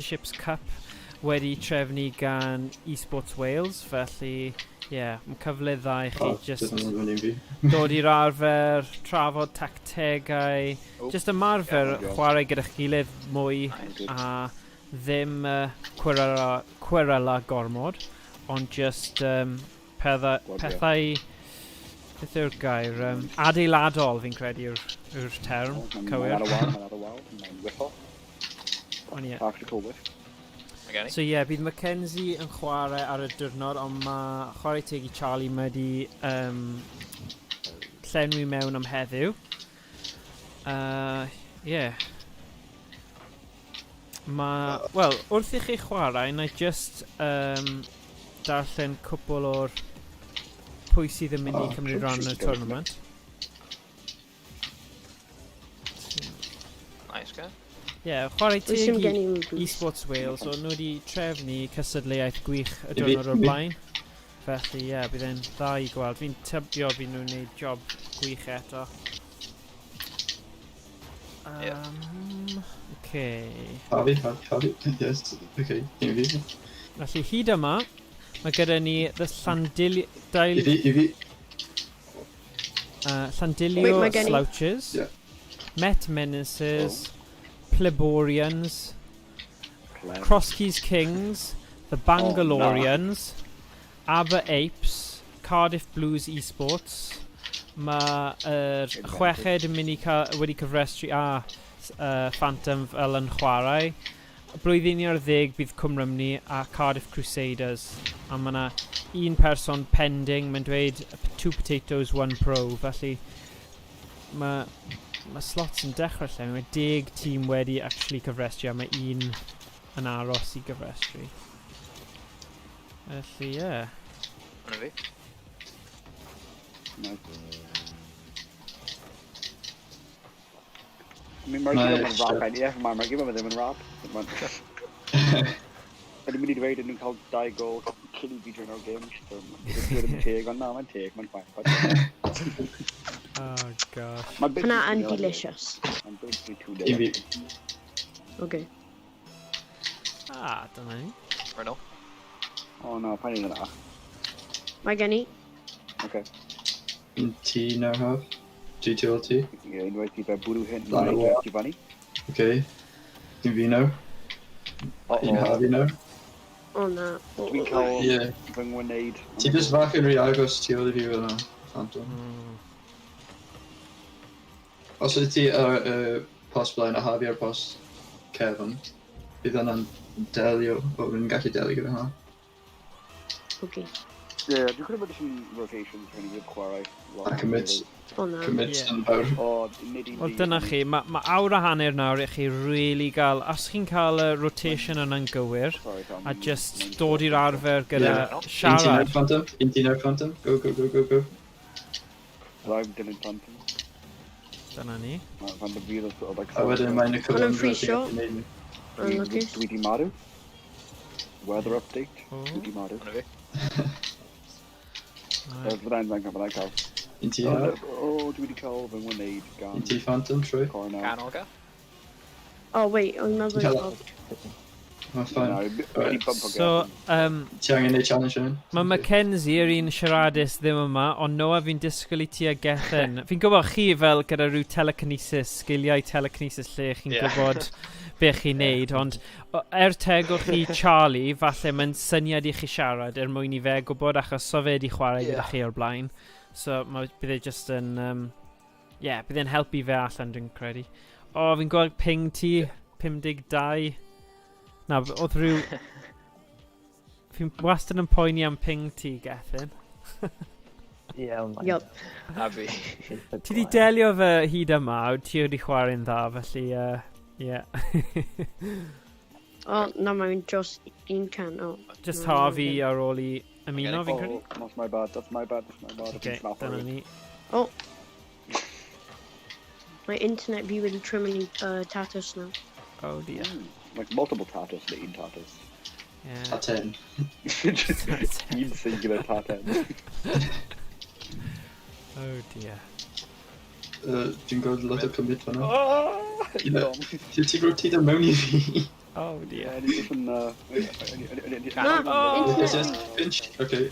Championships Cup wedi trefnu gan Esports Wales, felly mae'n cyfle dda I chi just dod i'r arfer, trafod tactegau, just ymarfer chwarae gyda'ch gilydd mwy a ddim cwirela gormod, ond just pethau, beth yw'r gair, adeiladol fi'n credu yw'r term cywir. Tactical whiff. So bydd Mackenzie yn chwarae ar y diwrnod, ond mae chwarae teg I Charlie wedi llenwi mewn am heddiw. Wrth I chi chwarae, na just darllen cwbl o'r pwy sydd yn mynd I cymryd ran yn y tournament. Nice, guy. Chwarae teg I Esports Wales, so nhw wedi trefnu cystadleuaeth gwych y diwrnod o'r blaen. Felly, bydd e'n dda I gweld. Fi'n tybio bydd nhw'n gwneud job gwych eto. Harvey, yes, okay. Felly, hyd yma, mae gyda ni the Llandilio Slouches, Met Menaces, Pleborians, Crosskeys Kings, the Bangaloreans, Aber Apes, Cardiff Blues Esports. Mae chweched yn mynd wedi cyfrestru Phantom fel yn chwarae. Blwyddyn 10 bydd Rhymni a Cardiff Crusaders. A mae yna un person pending, mae'n dweud 2 potatoes, 1 pro. Felly mae slots yn dechrau lle. Mae 10 tîm wedi actually cyfrestru a mae un yn aros I gyfrestru. Felly, Hwna fi. Mae'r gym yn rap. Ydym mynd I dweud yn nhw'n cael 2 gol cyn I fi drwy'n o'r gym. Dwi'n teg, ond na, mae'n teg, mae'n ffain. Oh gosh. Hwnna yn delicious. I'm basically too delicious. Okay. Dyna ni. Renault. Oh no, pa'n un yna. Mae gen I. Okay. T now have. G2LT. Unwaith I fe bwrw hyn. Giovanni. Okay. Dim fi nawr. Dim Harvey nawr. O na. Dwi'n cael fy ngwneud. Ti jyst fach yn rhy agos ti oedd I fi fel yna. Phantom. Os ydy ti ar post blaen a Harvey ar post Kevin, bydd yna'n delio, o fi'n gallu delio gyda hwnna. Okay. Dwi'n credu bod ysyn rotations rhan I fydd chwarae. A commit yn fawr. Wel dyna chi, mae awr a hanner nawr I chi really gael, os chi'n cael y rotation yna'n gywir, a just dod i'r arfer gyda siarad. Un ti'n ar Phantom, go. I've done in Phantom. Dyna ni. Phantom fydd o like... A wedyn mae'n y cyfle free shot. Dwi di marw. Weather update. Dwi di marw. Hwna fi. Fyddai'n cael. Un ti ar? O, dwi wedi cael fy ngwneud gan... Un ti Phantom, trwy? Gan Olga. Oh wait, I'm never... Mae'n ffain. So, Ti angen neud challenge yn? mae Mackenzie yr un siaradus ddim yma, ond Noah fi'n disgwyl I ti a Gethin. Fi'n gwybod chi fel gyda rhyw telekinesis, sgiliau telekinesis lle chi'n gwybod be chi'n neud, ond tegwch chi Charlie, falle mae'n syniad I chi siarad mwyn I fe gwybod achos so fe di chwarae gyda chi o'r blaen. So, bydd e just yn, bydd e'n helpu fe allan dwi'n credu. O, fi'n gweld ping ti, 52. Na, oedd rhyw... Fi'n wastad yn poeni am ping ti, Gethin. Yup. A fi. Ti di delio fy hyd yma, ti wedi chwarae'n dda, felly, O, na mae'n just un can. Just Harvey ar ôl I ymuno, fi'n credu. That's my bad. Okay, dyna ni. Oh. My internet fi wedi trimyn tatws now. Oh dear. Like multiple tattoos, the un tattoos. Yeah. A 10. Un singular tattoo. Oh dear. Dwi'n gweld lot o commit fan'na. Oh! Ti'n gwybod ti ddim mewn I fi? Oh dear. Yeah, he's just in No, Yes, internet. yes. Pinch. Okay.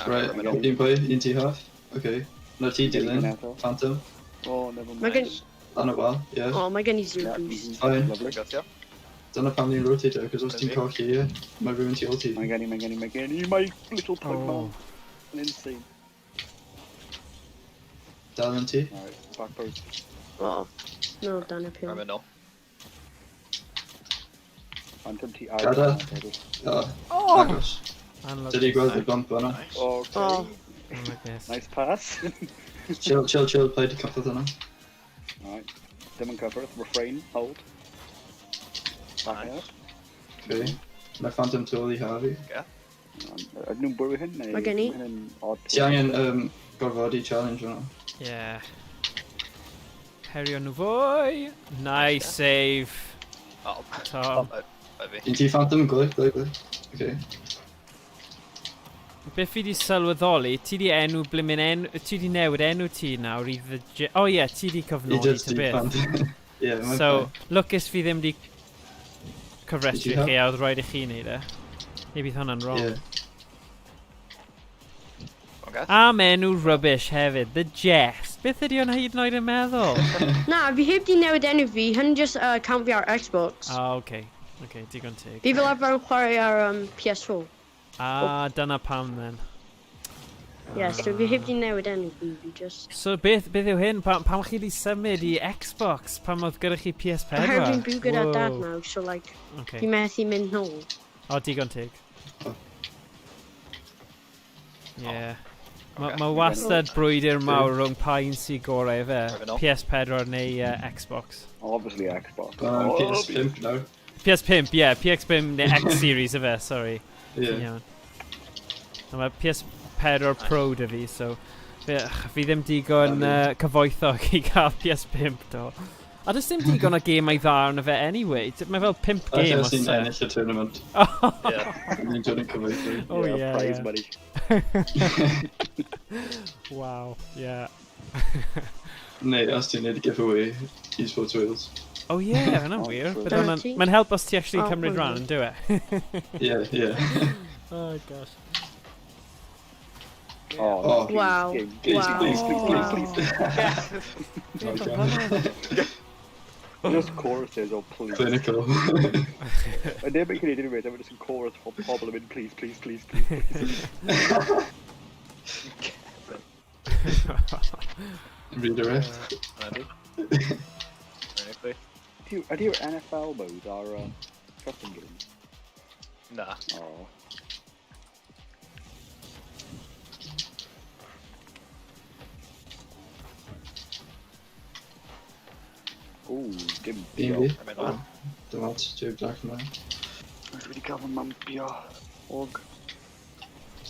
Right. Team play. Into half. Okay. No T dealing. Phantom. Oh, never Am I mind. getting? On a while. Yeah. Oh, am I getting zero Yeah, boost? Fine. Lovely. Gotcha. Don't know how many rotator because I was team cocky here. My room into ulti. Magani, my little pug Oh. man. An insane. Down T. Alright, back post. Oh, no, down uphill. Remember no. Phantom T. Gada. Oh! Agos. Unlucky. Did he go the bump on him? Nice. Okay. Oh, Unlucky. Nice pass. Chill. Played a couple of them. Alright. Dim and cover. Refrain. Hold. Back Nice. up. Okay. My Phantom totally Harvey. Nhw'n bwyd hyn neu... Mae gen i. Hyn yn odd. Ti angen gorfodi challenge hwnna. Yeah. Herio nhw fwy. Nice save. Oh, Tom. Maybe. Un ti Phantom glwy. Okay. Beth fi di sylweddoli, ti di enw blimin enw... Ti di newid enw ti nawr i the... Oh yeah, ti di He cyfnodi just ta di beth. Phantom. Yeah, mae'n So, fine. lwcus fi ddim di cyfrestru Did you chi a oedd rhaid i chi wneud e. Neu bydd hwnna'n wrong. Yeah. Okay. Am enw rubbish hefyd, the Jest. Beth ydi o'n hyd yn oed yn meddwl? na, fi heb di newid enw fi, hyn just account fi ar Xbox. Oh, okay. Okay, digon teg. Fi fel arfer yn chwarae ar PS4. Dyna pam then. Yes, so fi heb di newid enw fi, fi just... So beth yw hyn? Pam chi di symud i Xbox? Pam oedd gyda chi PS4? Oherwydd fi'n byw gyda Whoa. dad nawr, so like, Okay. fi methu mynd nôl. O, digon teg. Oh. Yeah. Okay. Mae wastad brwydr mawr rhwng pa un sy'n gorau fe. Fair enough. PS4 neu Xbox. Obviously Xbox. PS5 nawr. PS5, yeah. PS5 neu X-Series y fe, sorry. Yeah. Iawn. A mae PS4 Pro dy fi, so... Fi ddim digon cyfoethog i gael PS5 do. A does dim digon o gemau dda arno fe anyway. Mae fel 5 I game think os I've seen e. ennill y tournament. Yeah. Ni'n dod yn cyfeithio. Oh yeah, Prize yeah. money. Wow, yeah. Neu, os ti'n neud y giveaway, eSports Wales. Oh yeah, hwnna'n Oh, wir. true. But mae'n help os ti actually Oh, cymryd okay. rhan yn do it. Yeah. Oh gosh. Oh, Oh. Wow. Please, Wow. please. Beth Okay. o hwnna? Just choruses or please. Clinical. I didn't make any anyway, I'm just in chorus for problem in please. Redirect. Maybe. Maybe. Do your NFL mode or custom games? Nah. Oh. Ooh, dim bio. Easy. Remember no. Dim ots, Joe Black man. Dwi wedi cael fy mampio. Og.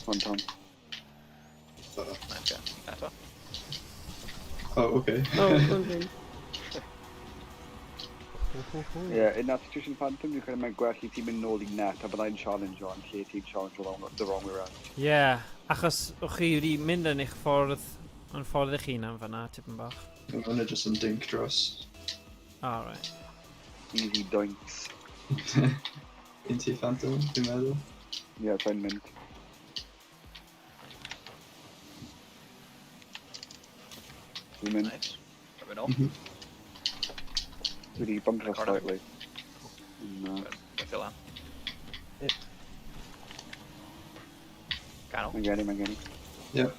One time. Nice, yeah. Better. Oh, okay. Oh, one thing. Yeah, in that situation Phantom, you kind of meant gwell i ti'n mynd nôl I net a byddai'n challenge o'n lle ti'n challenge the wrong way around. Yeah, achos o'ch chi wedi mynd yn eich ffordd eich hunan fan'na, tipyn bach. Mae hwnna just yn dink dros. Oh, right. Easy doinks. Inti Phantom, dwi'n meddwl. Yeah, dwi'n mynd. Dwi'n mynd. Nice. Remember no. Dwi wedi bumpio Recordo. slightly. No. Good. Fill in. Canol. Mae'n geni. Yep.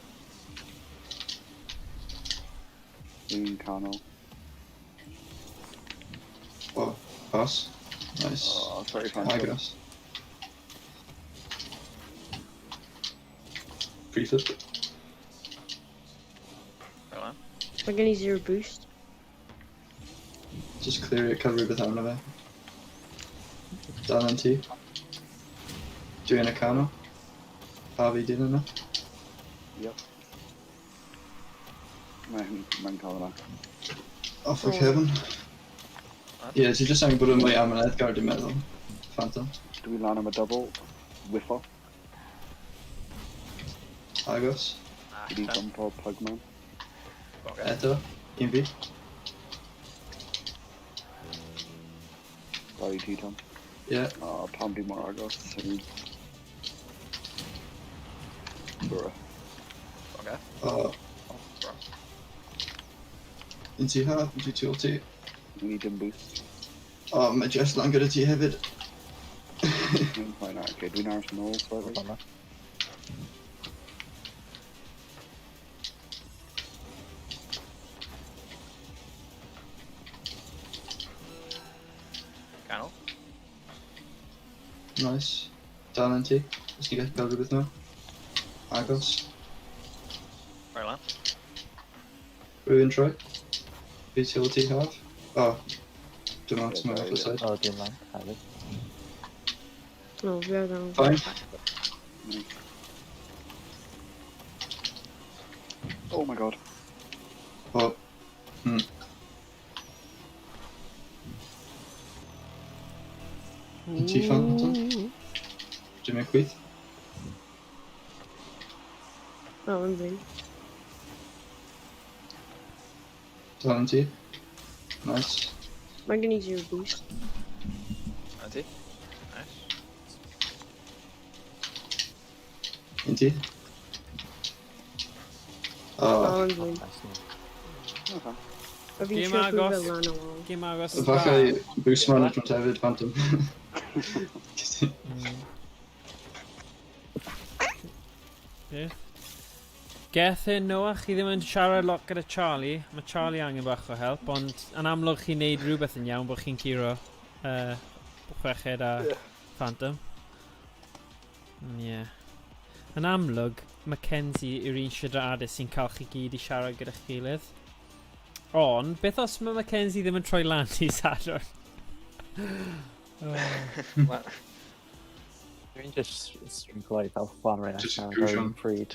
Un canol. Oh, pass. Nice. Oh, sorry, High Phantom. grass. Pre-flip. Fill in. Mae gen I zero boost. Just clear it, cover beth arno fe. Dan yn ti. Dwi'n y cano. Harvey dyn yna. Yep. Mae'n cael yna. Off o Oh. Kevin. Ie, ti jyst angen bod yn mwy am yn Edgar dwi'n meddwl. Phantom. Dwi lan am y double. Whiffo. Agos. Dwi Nice. bumpo Pugman. Okay. Eto. Un fi. Sorry, T-Tom. Yeah. Poundy Maragos. Bruh. Okay. Into half, into TLT. We need him boost. Mae Jess lan gyda ti hefyd. Dwi'n fine arcade. Dwi'n Arsenal, sorry. Canol. Nice. Dal yn ti. Os ti'n gallu cael rhywbeth nhw. Agos. Right lan. Rhywun troi. Fi TLT half. Dim ots, mae'n off the side. Oh, dim lang hefyd. No, fi oedd yn... Fine. Oh my god. Ti Phantom? Dim yn chwyth. O, yn fi. Dal yn ti. Nice. Mae'n gen i 0 boost. Anti. Nice. Un ti. O, yn fi. Okay. A fi'n Game siŵr agos. pwy fel lan o wal. Gym agos. Falle boost management hefyd, Phantom. Gethin Noah, chi ddim yn siarad lot gyda Charlie. Mae Charlie angen bach o help, ond yn amlwg chi'n neud rhywbeth yn iawn bod chi'n curo chweched a Phantom. Ie. Yn amlwg, Mackenzie yw'r un siaradus sy'n cael chi gyd i siarad gyda'ch gilydd. Ond, beth os mae Mackenzie ddim yn troi lan i Sadwrn? Well, Dwi'n just yn gwaith fel ffordd rhaid Just allan crucial. o'r pryd.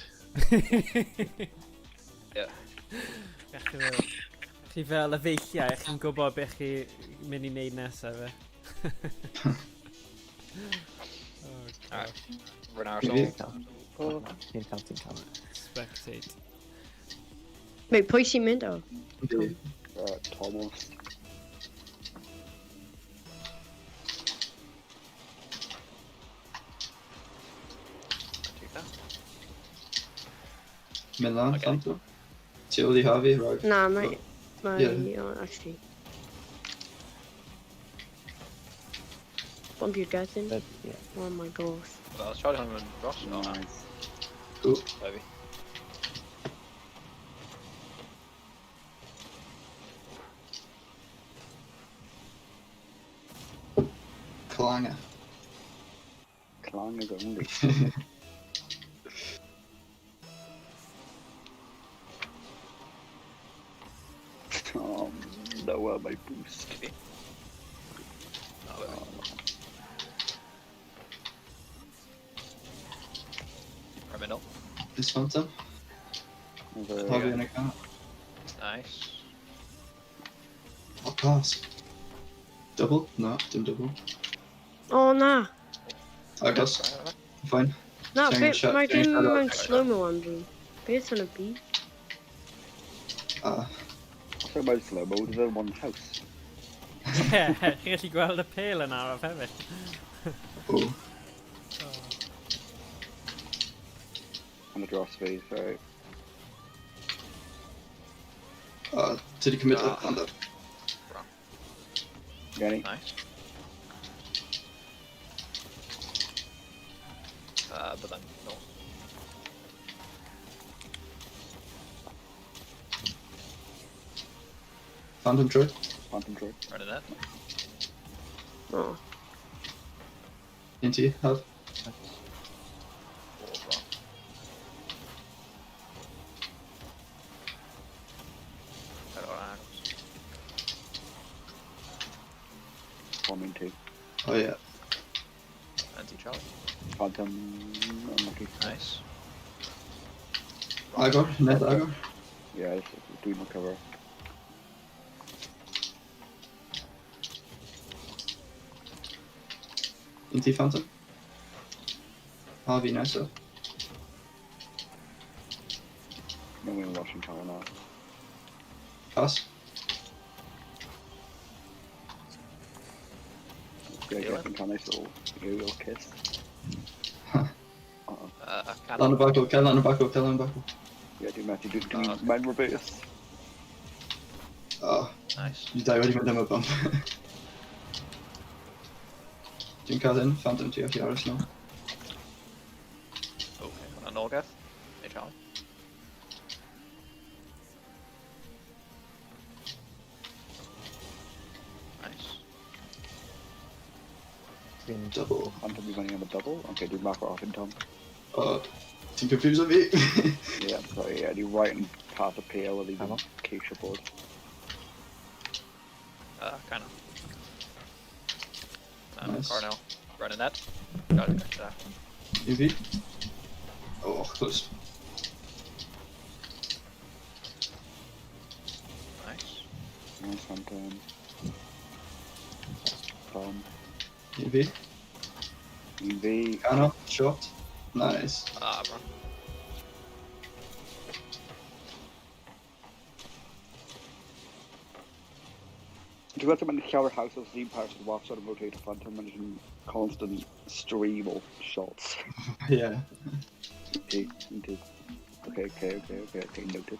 yeah. Chi fel y feilliau, chi'n gwybod beth chi mynd i wneud nesaf fe. Alright. We're an Arsenal. Ti'n cael. Spectate. Wait, pwy sy'n mynd o? Thomas. Take that. Mynd lan, Okay. Phantom. Ti oedd i Harvey, right? Na, mae... Yeah. Oh, actually. Bump your death in. But, yeah. Oh my gosh. Well, let's try to him and Ross. Oh, no. Nice. Cool. Maybe. Clanger. Clang is only. Lower my boost. Maybe. Oh, wait. Criminal. This Phantom. Over, Harvey yn y car. Nice. Pass. Double? No, dim double. Oh, na. Agos. Fine. Na, Same beth shot, mae same dim shot. mewn slow-mo am fi. Beth yn y byd? So about slow-mo, there's only one house. Ie, chi'n gallu gweld y pêl yn araf hefyd. Oh. And the draw space, right? Ti di cymryd y hand up. Genny? Nice. But then, no. Phantom Troy. Phantom Troy. Right in that. Oh. Into have. Oh, wrong. Alright. Forming 2. Oh yeah. Anti-Charlie. Phantom, unlucky. Nice. Agor. Net Agor. Yeah, it's doing my cover. Into Phantom. Harvey nicer. No way rushing tower now. Pass. Yeah, get can nice little aerial kiss. Can Land back up, kill on the back up, kill on the back up. Yeah, do Matthew, do okay. mine reverse. Oh, Nice. you die already with them a bump. Jim Cousin, Phantom to Yaris now. Okay, on a Norgeth. Hey, Charlie. Nice. Been Double. Phantom be running on the double. Okay, do Ymarfer off in Tom. Team confused of me. Yeah, sorry, yeah, do right and path of PL or even Hello? Keisha board. Kind of. Nice. Carnell. Running that. Got it. UV. Oh, close. Nice. Nice Phantom. Tom. UV. EV. Cano, shot. Nice. Bro. Dwi'n gwybod yn llawer haws os ddyn pawb sydd watch ar y rotator Phantom yn constant stream o shots. Yeah. Indeed. Okay, noted.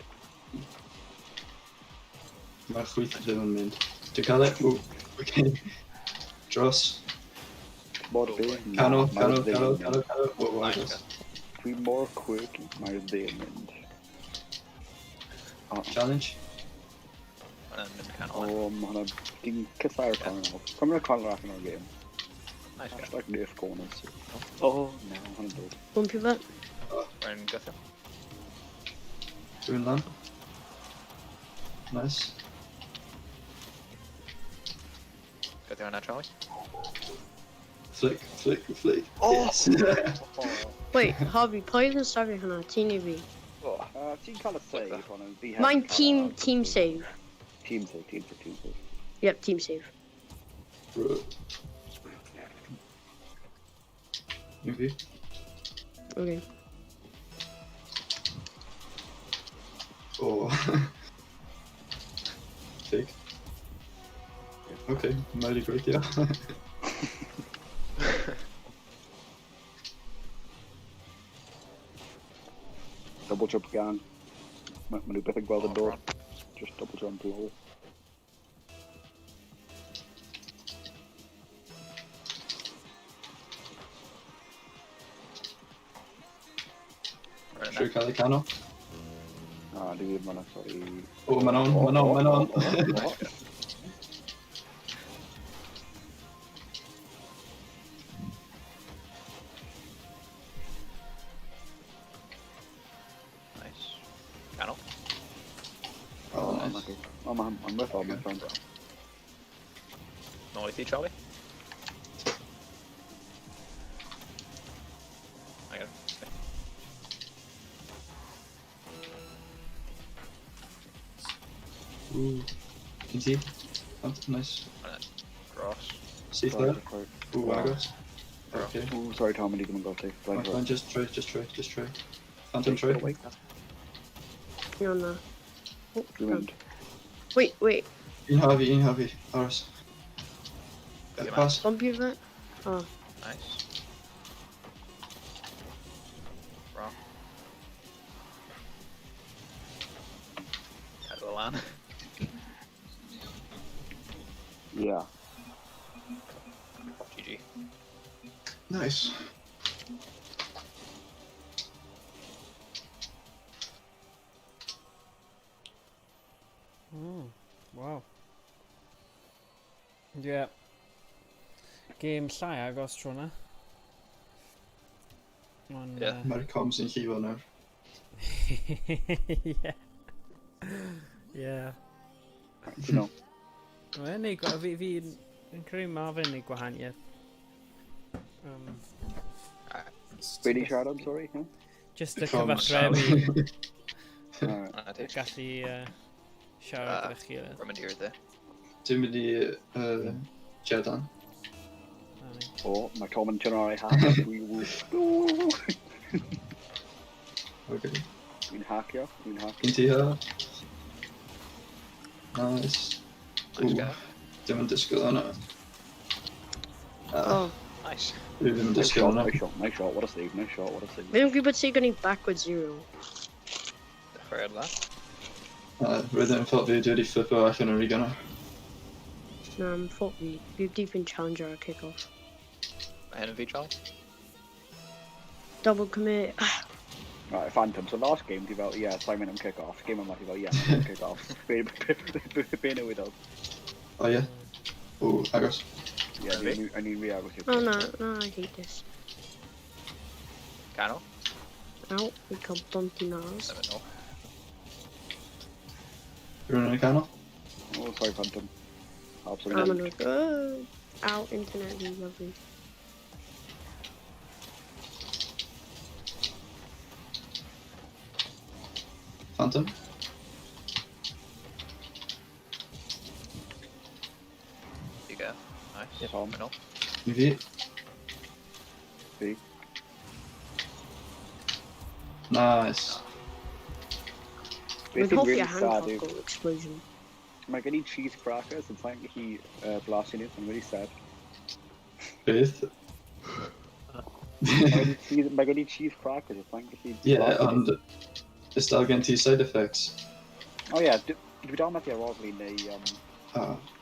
Mae'r chwyth ddim yn mynd. Dwi'n cael e? Ww, okay. Dros. Mor be. Cano. Ww, Nice. Dwi'n mor quirky, mae'r ddim mynd. Challenge. And then kind O, of mae hwnna... Dwi'n cyssau'r Conor. Cymru'r Conor allan o'r game. nice. That's like nerf corners. Oh, no, hwnna'n dod. Bumpy bit. Ryan Guthrie. Dwi'n lan. Nice. Guthrie on that, Charlie. Flick. Oh! Yes. Wait, Harvey, play the story hwnna, team UV. Ti'n cael y save hwnna. Mine team save. Team save. Yep, team save. Bro. UV. Okay. Oh. Fake. Okay, mighty great, yeah. Double jump gang. Mae nhw beth yn gweld yn dod. Just double jump low. Trwy cael ei cano. Di ddim hwnna, sorry. Oh, ma'n on. Nice. Cano. Oh, nice. I'm with all my friends. No with you, Charlie. I got it. Ooh. Can see? Oh, nice. Cross. See there? Ooh, Argos. Okay. Ooh, sorry Tom, I didn't go take. Fine, just try. Phantom try. You're on the... Oh, Remand. Wait. In Harvey. Ours. Come on. Pass. Bumpy bit? Oh. Nice. Wrong. Out of the land. Yeah. GG. Nice. Wow. Yeah. Game llai agos tro na. Yeah. Mae'r coms yn llifo nawr. Yeah. You know. Wel, fi'n credu ma fe'n neud gwahaniaeth. Really shout, I'm sorry. Huh? Just y Coms. cyfathrebu Alright. gallu siarad gyda chi. Remedier there. Dwi'n mynd i Jedan. Oh, mae Tom yn tynnu o'i hat. Okay. Dwi'n hacio. Gen ti ha? Nice. Nice Ooh. guy. Dim yn disgwyl hwnna. Really med det Nice skal shot, under. nice shot, nice shot. What a save, nice shot, what a save. Maybe people say going backwards 0. Heard that. Rhythm thought vi døde i flipper og jeg når gunner. No, I thought we even challenger or kickoff. Ahead of each other. Double commit. Right, Phantom. So last game, de var, ja, Simon and kick off. Game of de var, ja, kick off. Bene with us. Og ja. Agos. Yeah, I need Riagos here. Oh no, I hate this. Cano. Ow, we got bumpy nose. 7 0. Runner i kanal. Oh, sorry, Phantom. I'm Absolutely. gonna go. Ow, internet is lovely. Phantom. You go. Nice. Tom. 7 0. Vi. See? Nice. We'd Basically, hope really your sad, handcuff dude. go explosion. Like, I need cheese crackers. It's like he blasting it. I'm really sad. Beth. I need cheese crackers. It's like he Ja, blasting and it. det står igen til side effects. Oh yeah, vi don't have the Rosley in the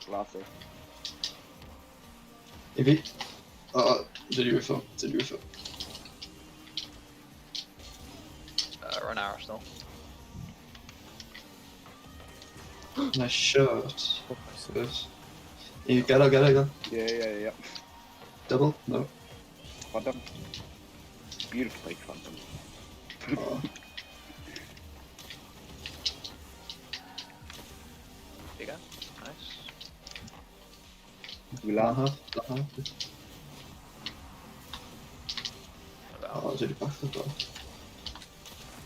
glasser. Vi. Det er UFO. Det er UFO. Run hour still. Nice shot. Yes. You get it. Yeah. Double? No. Phantom. Beautiful play, Phantom. Oh. You go. Nice. We land. Aha. About. Så er det bare for dog.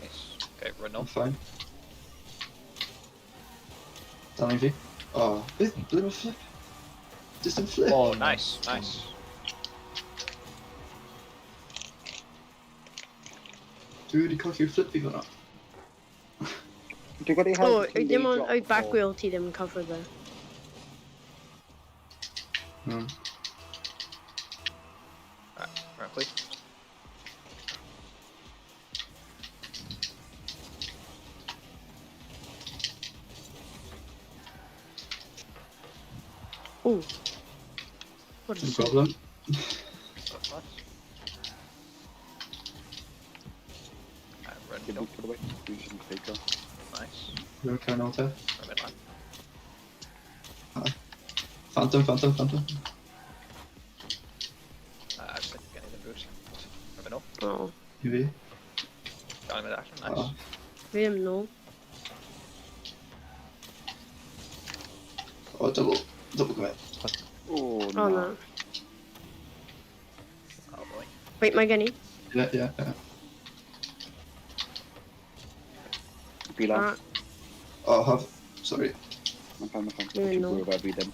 Nice. Okay, run I'm 0. fine. Down V. Little flip. Distant flip. Oh, Nice. Nice. Dude, you cocky flip even up. Do you got any help? Oh, Can them they on drop back or- wheel to them cover there. Alright, run please. Oh. What a No shot. problem. That's nice. Run Get 0. boot for the way. Do some fake off. Nice. No count alter. Run midline. Phantom. I just think getting the boost. Run 0. Oh, UV. Down mid action. Nice. we don't know. Double commit. Oh, Oh no. no. Oh boy. Wait, my gunny. Yeah. Be long. Sorry. I'm fine. Yeah, Don't you no. worry about me then.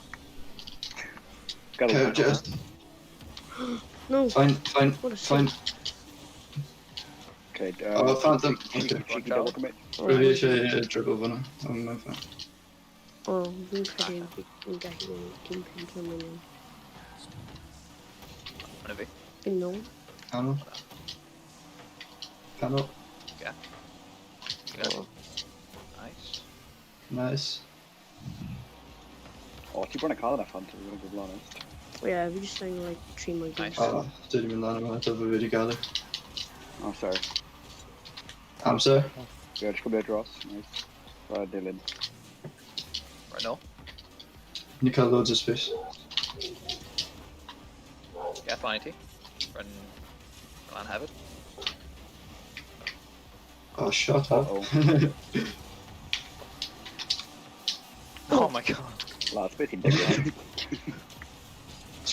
Got Okay, a just No. fine. What a shot. Okay, Phantom. cheeky double commit. Oh, Maybe I should dribble one. I'm fine. oh, we couldn't get team pins on the Run a V. no. Panel. You go. Oh. Nice. Nice. Oh, keep running Colin that Phantom, we're gonna be honest. Oh, yeah, we just sang like 3 more games. Nice. Didn't even land on top of it together. Oh, sorry. I'm sorry. Yeah, just come here, Ross. Nice. Dylan. Run 0. Nick had loads of space. Yeah, flying T. Run. Run have it. Oh, shut up. Uh-oh. Oh my god. Lads, bit in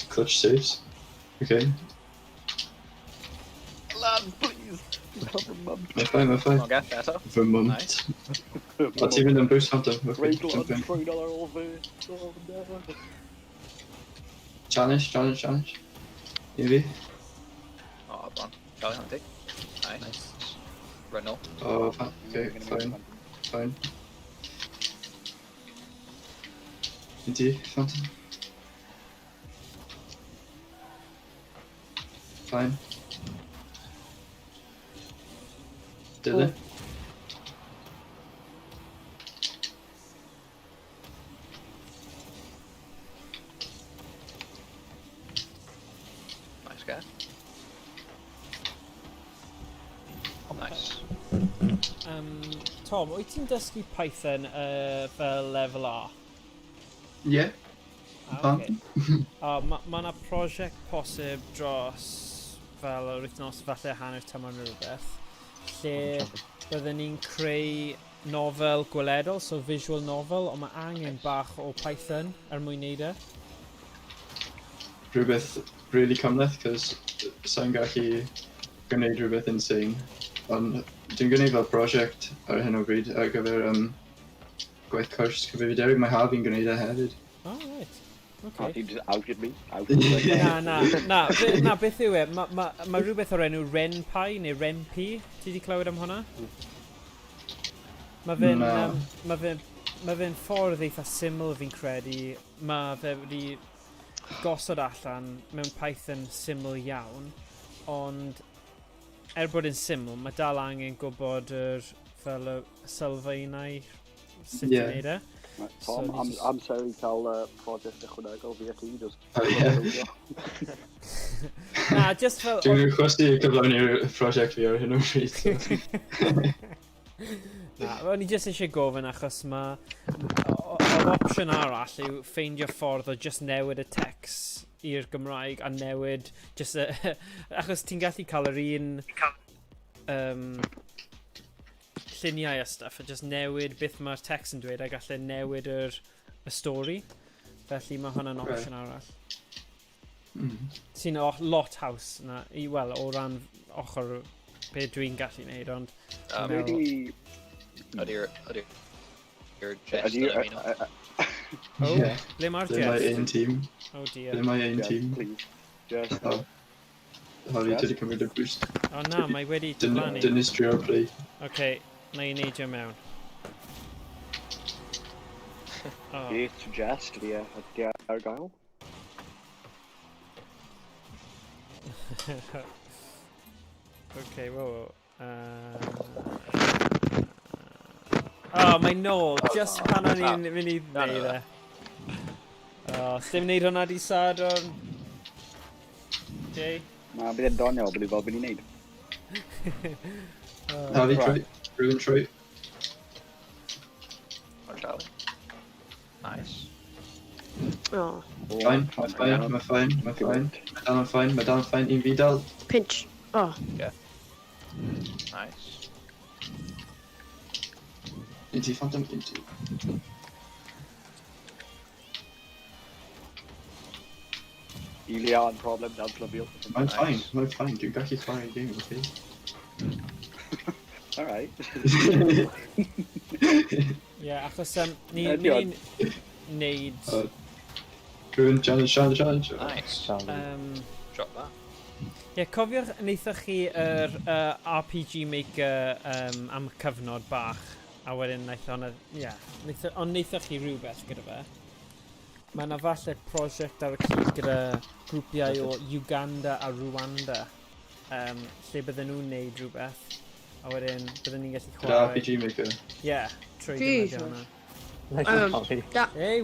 Clutch saves. Okay. Lads, please! I'm fine. Okay, better. For a moment. Nice. Let's even then boost hunter. Okay, Great jump lads, in. $3 over. Oh, no. Challenge. Easy. Oh, up on. Charlie Hunting. Nice. Run 0. Oh, okay, fine. NT, Phantom. Fine. Dilly. Nice guy. Nice. Tom, wyt ti'n dysgu Python fel level A? Yeah. Okay. Mae yna prosiect posib dros fel yr wythnos falle hanner tymor neu rhywbeth lle byddwn ni'n creu nofel gweledol, so visual novel, ond mae angen bach o Python mwyn neud e. Rhywbeth really cymleth, cos sa'n gallu gwneud rhywbeth insane. Ond dwi'n gwneud fel prosiect ar hyn o bryd ar gyfer gwaith cwrs cyfrifiadur. Mae haf fi'n gwneud e hefyd. Oh, right. Oh, Okay. he just outed me. Na, beth yw e? Mae rhywbeth o'r enw RenPy neu RenP. Ti wedi clywed am hwnna? Mae fe'n ffordd eitha syml fi'n credu. Mae fe wedi gosod allan mewn Python syml iawn, ond bod yn syml, mae dal angen gwybod fel y sylfaenau sut i wneud e. Tom, I'm sorry cael project ychwanegol fi a ti, just... Na, just fel... Dwi'n chwysu cyflawni'r prosiect fi ar hyn o bryd. Na, o'n i just eisiau gofyn achos mae... O'r opsiwn arall yw ffeindio ffordd o just newid y text i'r Gymraeg a newid just achos ti'n gallu cael yr un lluniau a stuff a just newid beth mae'r text yn dweud a gallu newid y stori, felly mae hwnna'n opsiwn arall. Sy'n lot haws na i wel o ran ochr beth dwi'n gallu neud, ond Ydy'r jest yn ymuno? Le mae'r Ble mae jest? un tîm. Oh dear. Ble mae un tîm. Please. Just... Harry, dwi wedi cymryd y boost. O na, mae wedi diflannu. Dynistrio play. Okay, na i neidio mewn. Beth suggest fi ydy ar gael? Okay, whoa. Mae'n nôl, just pan o'n i'n mynd i wneud e. Sdim wneud hwnna di sad o'n... Okay. Na, bydd e'n donio o beth fel fi'n ei wneud. Harry, trwy. Rhywun trwy. Or Charlie? Nice. Oh, Fine, mae fine. Mae dal yn fine. Un fi dal. pinch. Oh, Nice. Un ti, Phantom, un ti. Ilian problem, dan flyfiol. Mae'n fine, Dwi'n gallu chwarae game, oce? Alright. Yeah, achos ni'n neud... Rhywun challenge. Nice. Drop that. Ie, cofiwch wnaethoch chi yr RPG Maker am cyfnod bach, a wedyn wnaethoch chi rhywbeth gyda fe. Mae yna falle prosiect ar y cyd gyda grwpiau o Uganda a Rwanda, lle bydden nhw'n neud rhywbeth, a wedyn bydden ni'n gallu Gyda chwarae... RPG Maker. Ie, trwy defnyddio hwnna.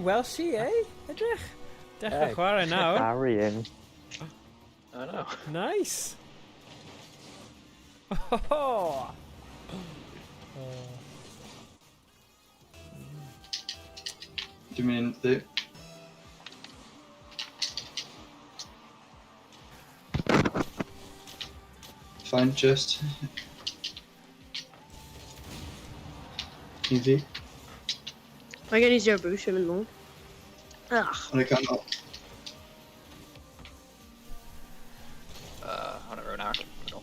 Welshie, Edrych? Dechrau chwarae nawr. Carrying. I know. Nice! Oh. Dwi'n mynd ddi. Fine, just. Un fi. Mae gen i zero boost, dwi'n mynd nôl. Ond I canol. Hwnna rhywun arall. No.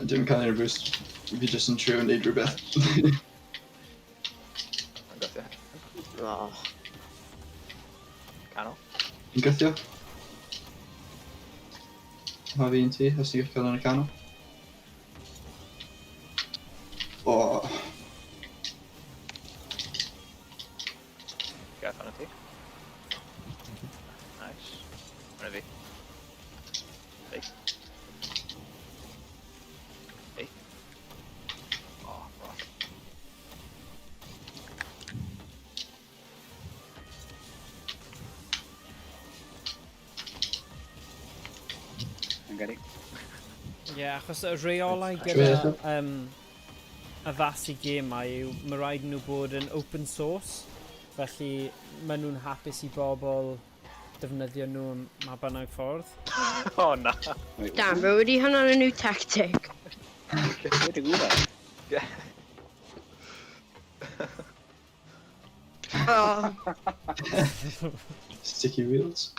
Dwi'n cael unrhyw boost. Fi just yn trio yn neud rhywbeth. Yn gweithio. Oh. Canol. Yn gythio. Ma fi un ti, os ti'n gallu cael yn y canol. O. Gath hwnna ti. Nice. Hwnna fi. Big. yn geni. Ie, achos y reolau True, gyda addasu gemau yw mae rhaid nhw bod yn open source, felly maen nhw'n hapus i bobl defnyddio nhw yn ma bynnag ffordd. O na. Dan, fe wedi hwnna'n a new tactic. Wedi gwybod? Ie. Oh, Sticky wheels.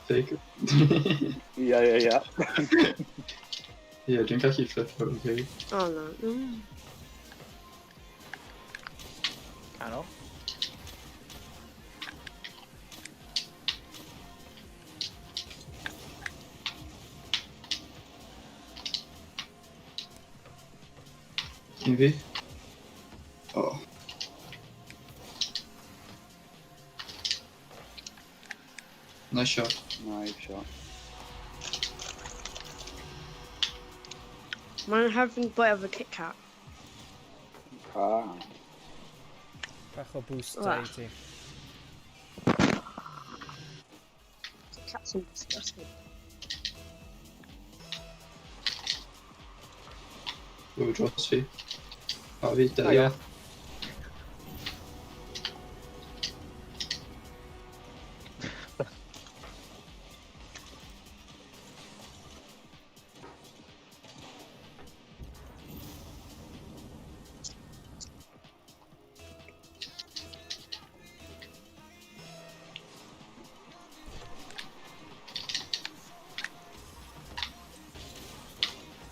Fake. Ie. Ie, dwi'n gallu flip o'r okay. oh no. Mm. Canol. Un fi. Oh. Nice shot. Nice shot. Man having a bit of a Kit Kat. Ah. Bach o boost Wow. i ti. Cat's so disgusting. Rwy dros fi. A fi, Oh, delio. yeah.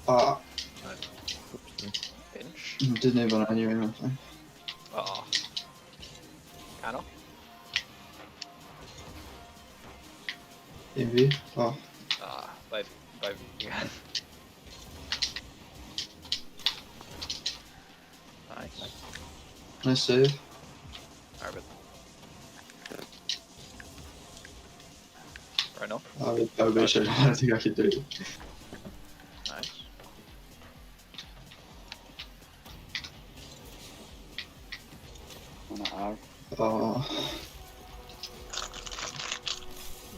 Ah, Pinch. didn't even anyway, man. Fine. Oh. Canol. Un fi. Oh, Ah, by yeah. Nice. nice save. Arbit. Right now. A fi pawb eisiau rhaid ti'n gallu dweud. Nice. Hwna ar. Oh,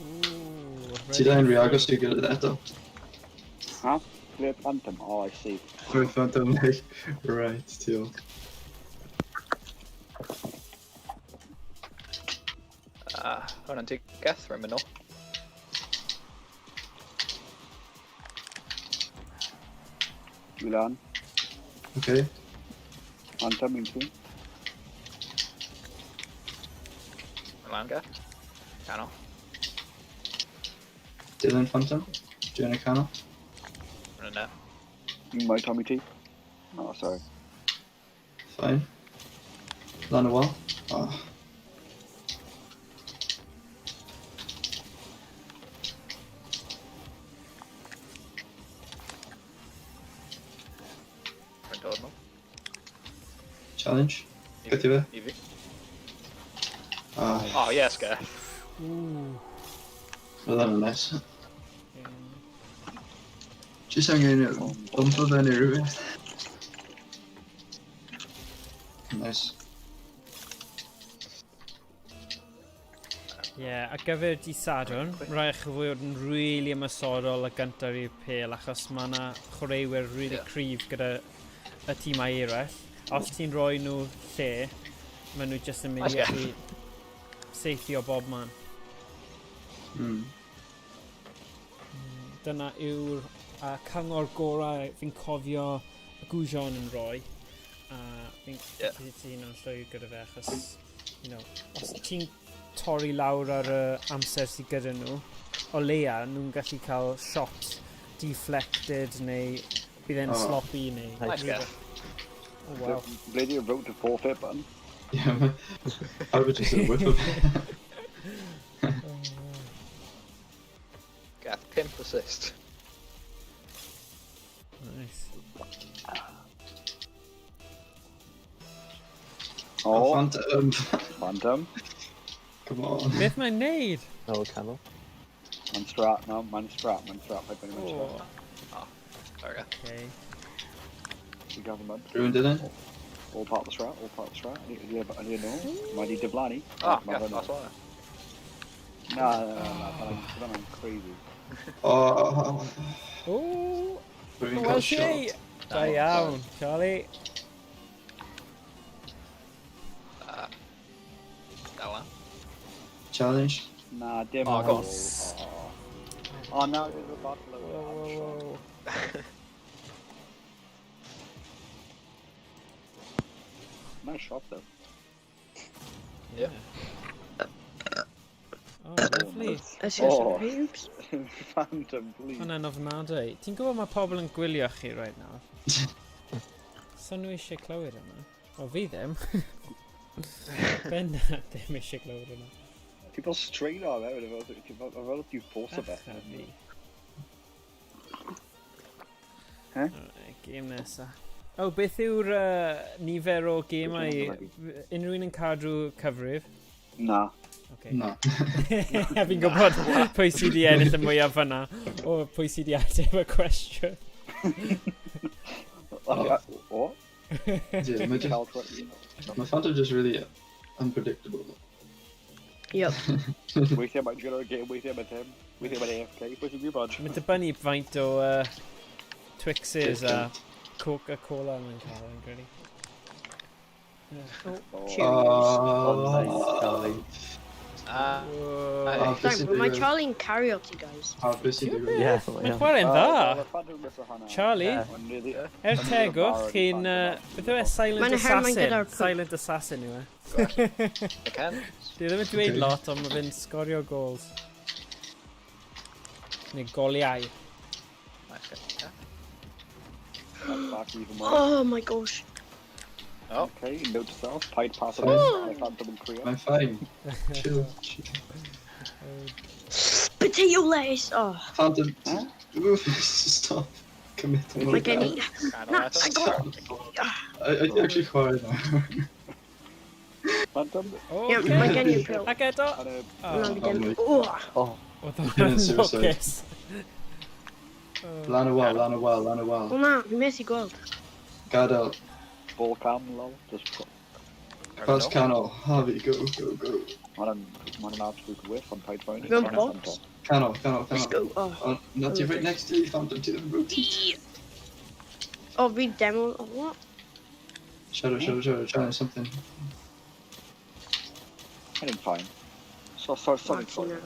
Ooh, ti da'n rhi agos i gyda eto. Ha? Clear Phantom? Oh, I see. Rwy'n phantom like, right, diolch. Hwnna'n tigeth, rwy'n mynd o. Milan. Okay. Phantom yn ti. Milan ge. Canol. Dylan Phantom. Dwi'n y canol. Rwy'n net. My Tommy T. Oh, sorry. Fine. Lan y wall. Oh. Rwy'n dod nhw. Challenge. Beth i fe? I fi. Ah, Oh, yes, ge. Ooh. roedd hwnna'n nes. Um, Jyst angen bump o fe'n i rhywbeth. Nice. Ie, a gyfer di Sadwrn, rhaid chi fod yn rili ymysodol y gyntaf i'r pel achos mae yna chwaraewyr rili cryf gyda y tîmau eraill. Os ti'n rhoi nhw lle, maen nhw jyst yn mynd i allu saethio bob man. Mm. Dyna yw'r cyngor gorau fi'n cofio y Goujon yn rhoi. A fi'n cytuno yn llwyr gyda fe achos, os ti'n torri lawr ar y amser sydd gyda nhw, o leia nhw'n gallu cael shot deflected neu bydd e'n sloppy neu... Nice ge. Oh, wow. Ble di'r vote to forfeit ban? Yeah, man. I would just whip him. Gath 5 assist. Nice. Oh, Phantom. Phantom. Come on. Beth mae'n neud? No canol. Man strat, no, man strat, paid mynd i'n Oh, strat. Sorry ge. okay. Di government. Rwy'n dydyn? All part of the strat, all part of the strat. Ydy yno, mae di diflannu. Oh, gath, that's one. No, I'm crazy. Oh, Oh, brilliant well, cut shot. she. Da iawn, Charlie. That one. Challenge. Nah, dim. Oh, go on. Oh, now there's a bottle of Whoa. Nice shot though. Yeah. Oh, lovely. That's just Oh. hoops. Phantom, please. Hwna'n ofnadwy. Ti'n gwybod mae pobl yn gwylio chi right now? So nhw eisiau clywed yma. O, fi ddim. Ben ddim eisiau clywed yma. People strain on there. I've heard a few posts about Acha it. fi. Huh? Alright, game nesa. O, beth yw'r nifer o gemau? Unrhyw un yn cadw cyfrif? Nah. Okay. No. Fi'n gwybod pwy sydd wedi ennill y mwyaf fyna o pwy sydd wedi ateb y cwestiwn. What? Yeah, my Phantom just really unpredictable. Yep. Weithiau mae'n gyda'r game, weithiau mae'n him, weithiau mae'n AFK, pwy sy'n gwybod? Mae'n dibynnu faint o Twixes a Coca-Cola mae'n cael yn gwneud. Don't, but my Charlie and karaoke guys. How busy do you Yeah, Mae'n chwarae'n dda. Charlie, tegwch, chi'n... Beth yw e? Mae'n herma'n gyda'r pw- Silent Assassin yw e. I can. Dwi ddim yn dweud lot, ond mae fe'n sgorio gols. Neu goliau. Nice good. Oh my gosh. Oh. Okay, note to self, Pied pass it Oh. in, Phantom and Korea. I'm fine. Chill. Potato lettuce. Oh. Phantom. Huh? Oof, stop committing. Like I need. Nah, I got. I actually cried now. Phantom, Yeah, my Kenny pill. Ac eto. and No, we my didn't. Oh. Oh, Oedd Hidden o'n suicide. lwcus. Lana well. Well, nah, we messy gold. Gadael. ball cam, lol, just put Pass Canol. Harvey, go. on an absolute whiff on Pied Pony. Go on, box. Canol. Let's go. Oh. Oh, not you right next to you, Phantom, to the rotate. Oh, read demo. Oh, what? Shadow, challenge something. I think fine. Sorry. Actually, no.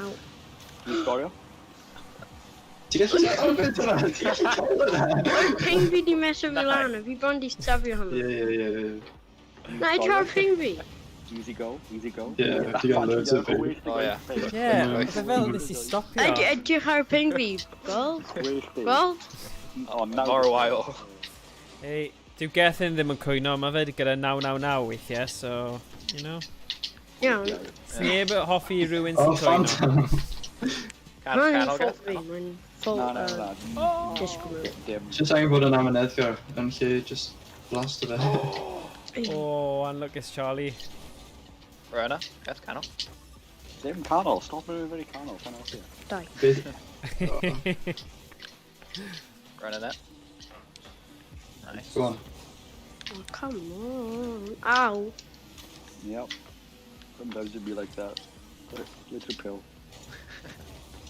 Ow. You scorio? Do you guys want to Ping fi di meso fi lan, fi bron di stafio hwnna. Yeah. Na, I try ping fi. Easy go. Yeah, you got loads of it. Oh yeah. Ie, oedd e fel nes i stopio. Edrych ar ping fi. Gold? Gold? Oh, now. For a while. Ei, dyw Gethin ddim yn cwyno, mae fe gyda 999 weithiau, so, you know. Yeah. Sneb hoffi rhywun Oh, sy'n cwyno. Phantom. Mae'n Can fault fi, mae'n fault No. disgwyl. Dim. Just hanging bod yn am yn Edgar, and he just blasted it. O, anlwcus Charlie. Rona. Yes, can. Dim canol. Stop moving very canol. Canol here. Die. Rona that. Nice. Go on. Oh, come on. Ow. Yep. Sometimes it'd be like that. Little pill.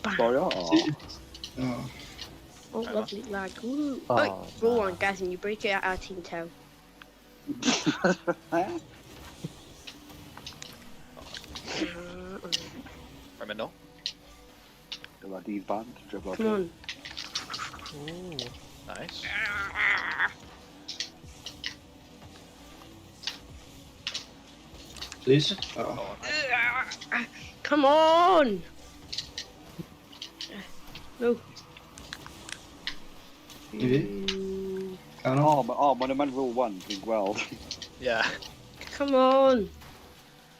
Bang. Scorio? Oh. Oh, lovely lag. Woo. Oh, Oh, go on, guys, and you break it at our team toe. Rhymi no. These band. Dribble. Come on. Ooh. Nice. Please? Oh. Oh, nice. Come on! No. Maybe? Canol? Monument rule 1. Dwi'n gweld. Yeah. Come on!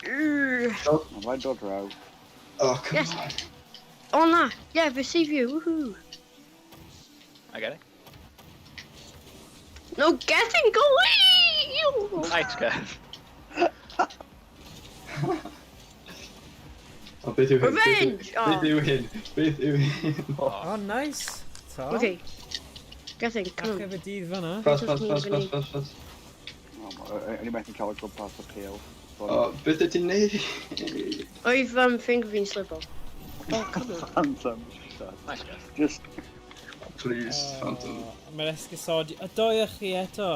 Mae'n dod draw. Oh, come Yes. on. Oh, nah. Yeah, receive you. Woohoo. I get it. No, getting go away! Nice, Kev. Oh, beth yw hyn? Revenge! Beth yw hyn? Beth yw hyn? Oh, nice. So, Okay. Getting, come Ac on. efo dydd fyna. Pass. Only making Calicro pass the pale. Beth ydy ni? I've finger fi'n slipper. Oh, come on. Phantom, shut. Nice guess. Just, Please, Phantom. Mae'r esgusodi. Y doi o chi eto.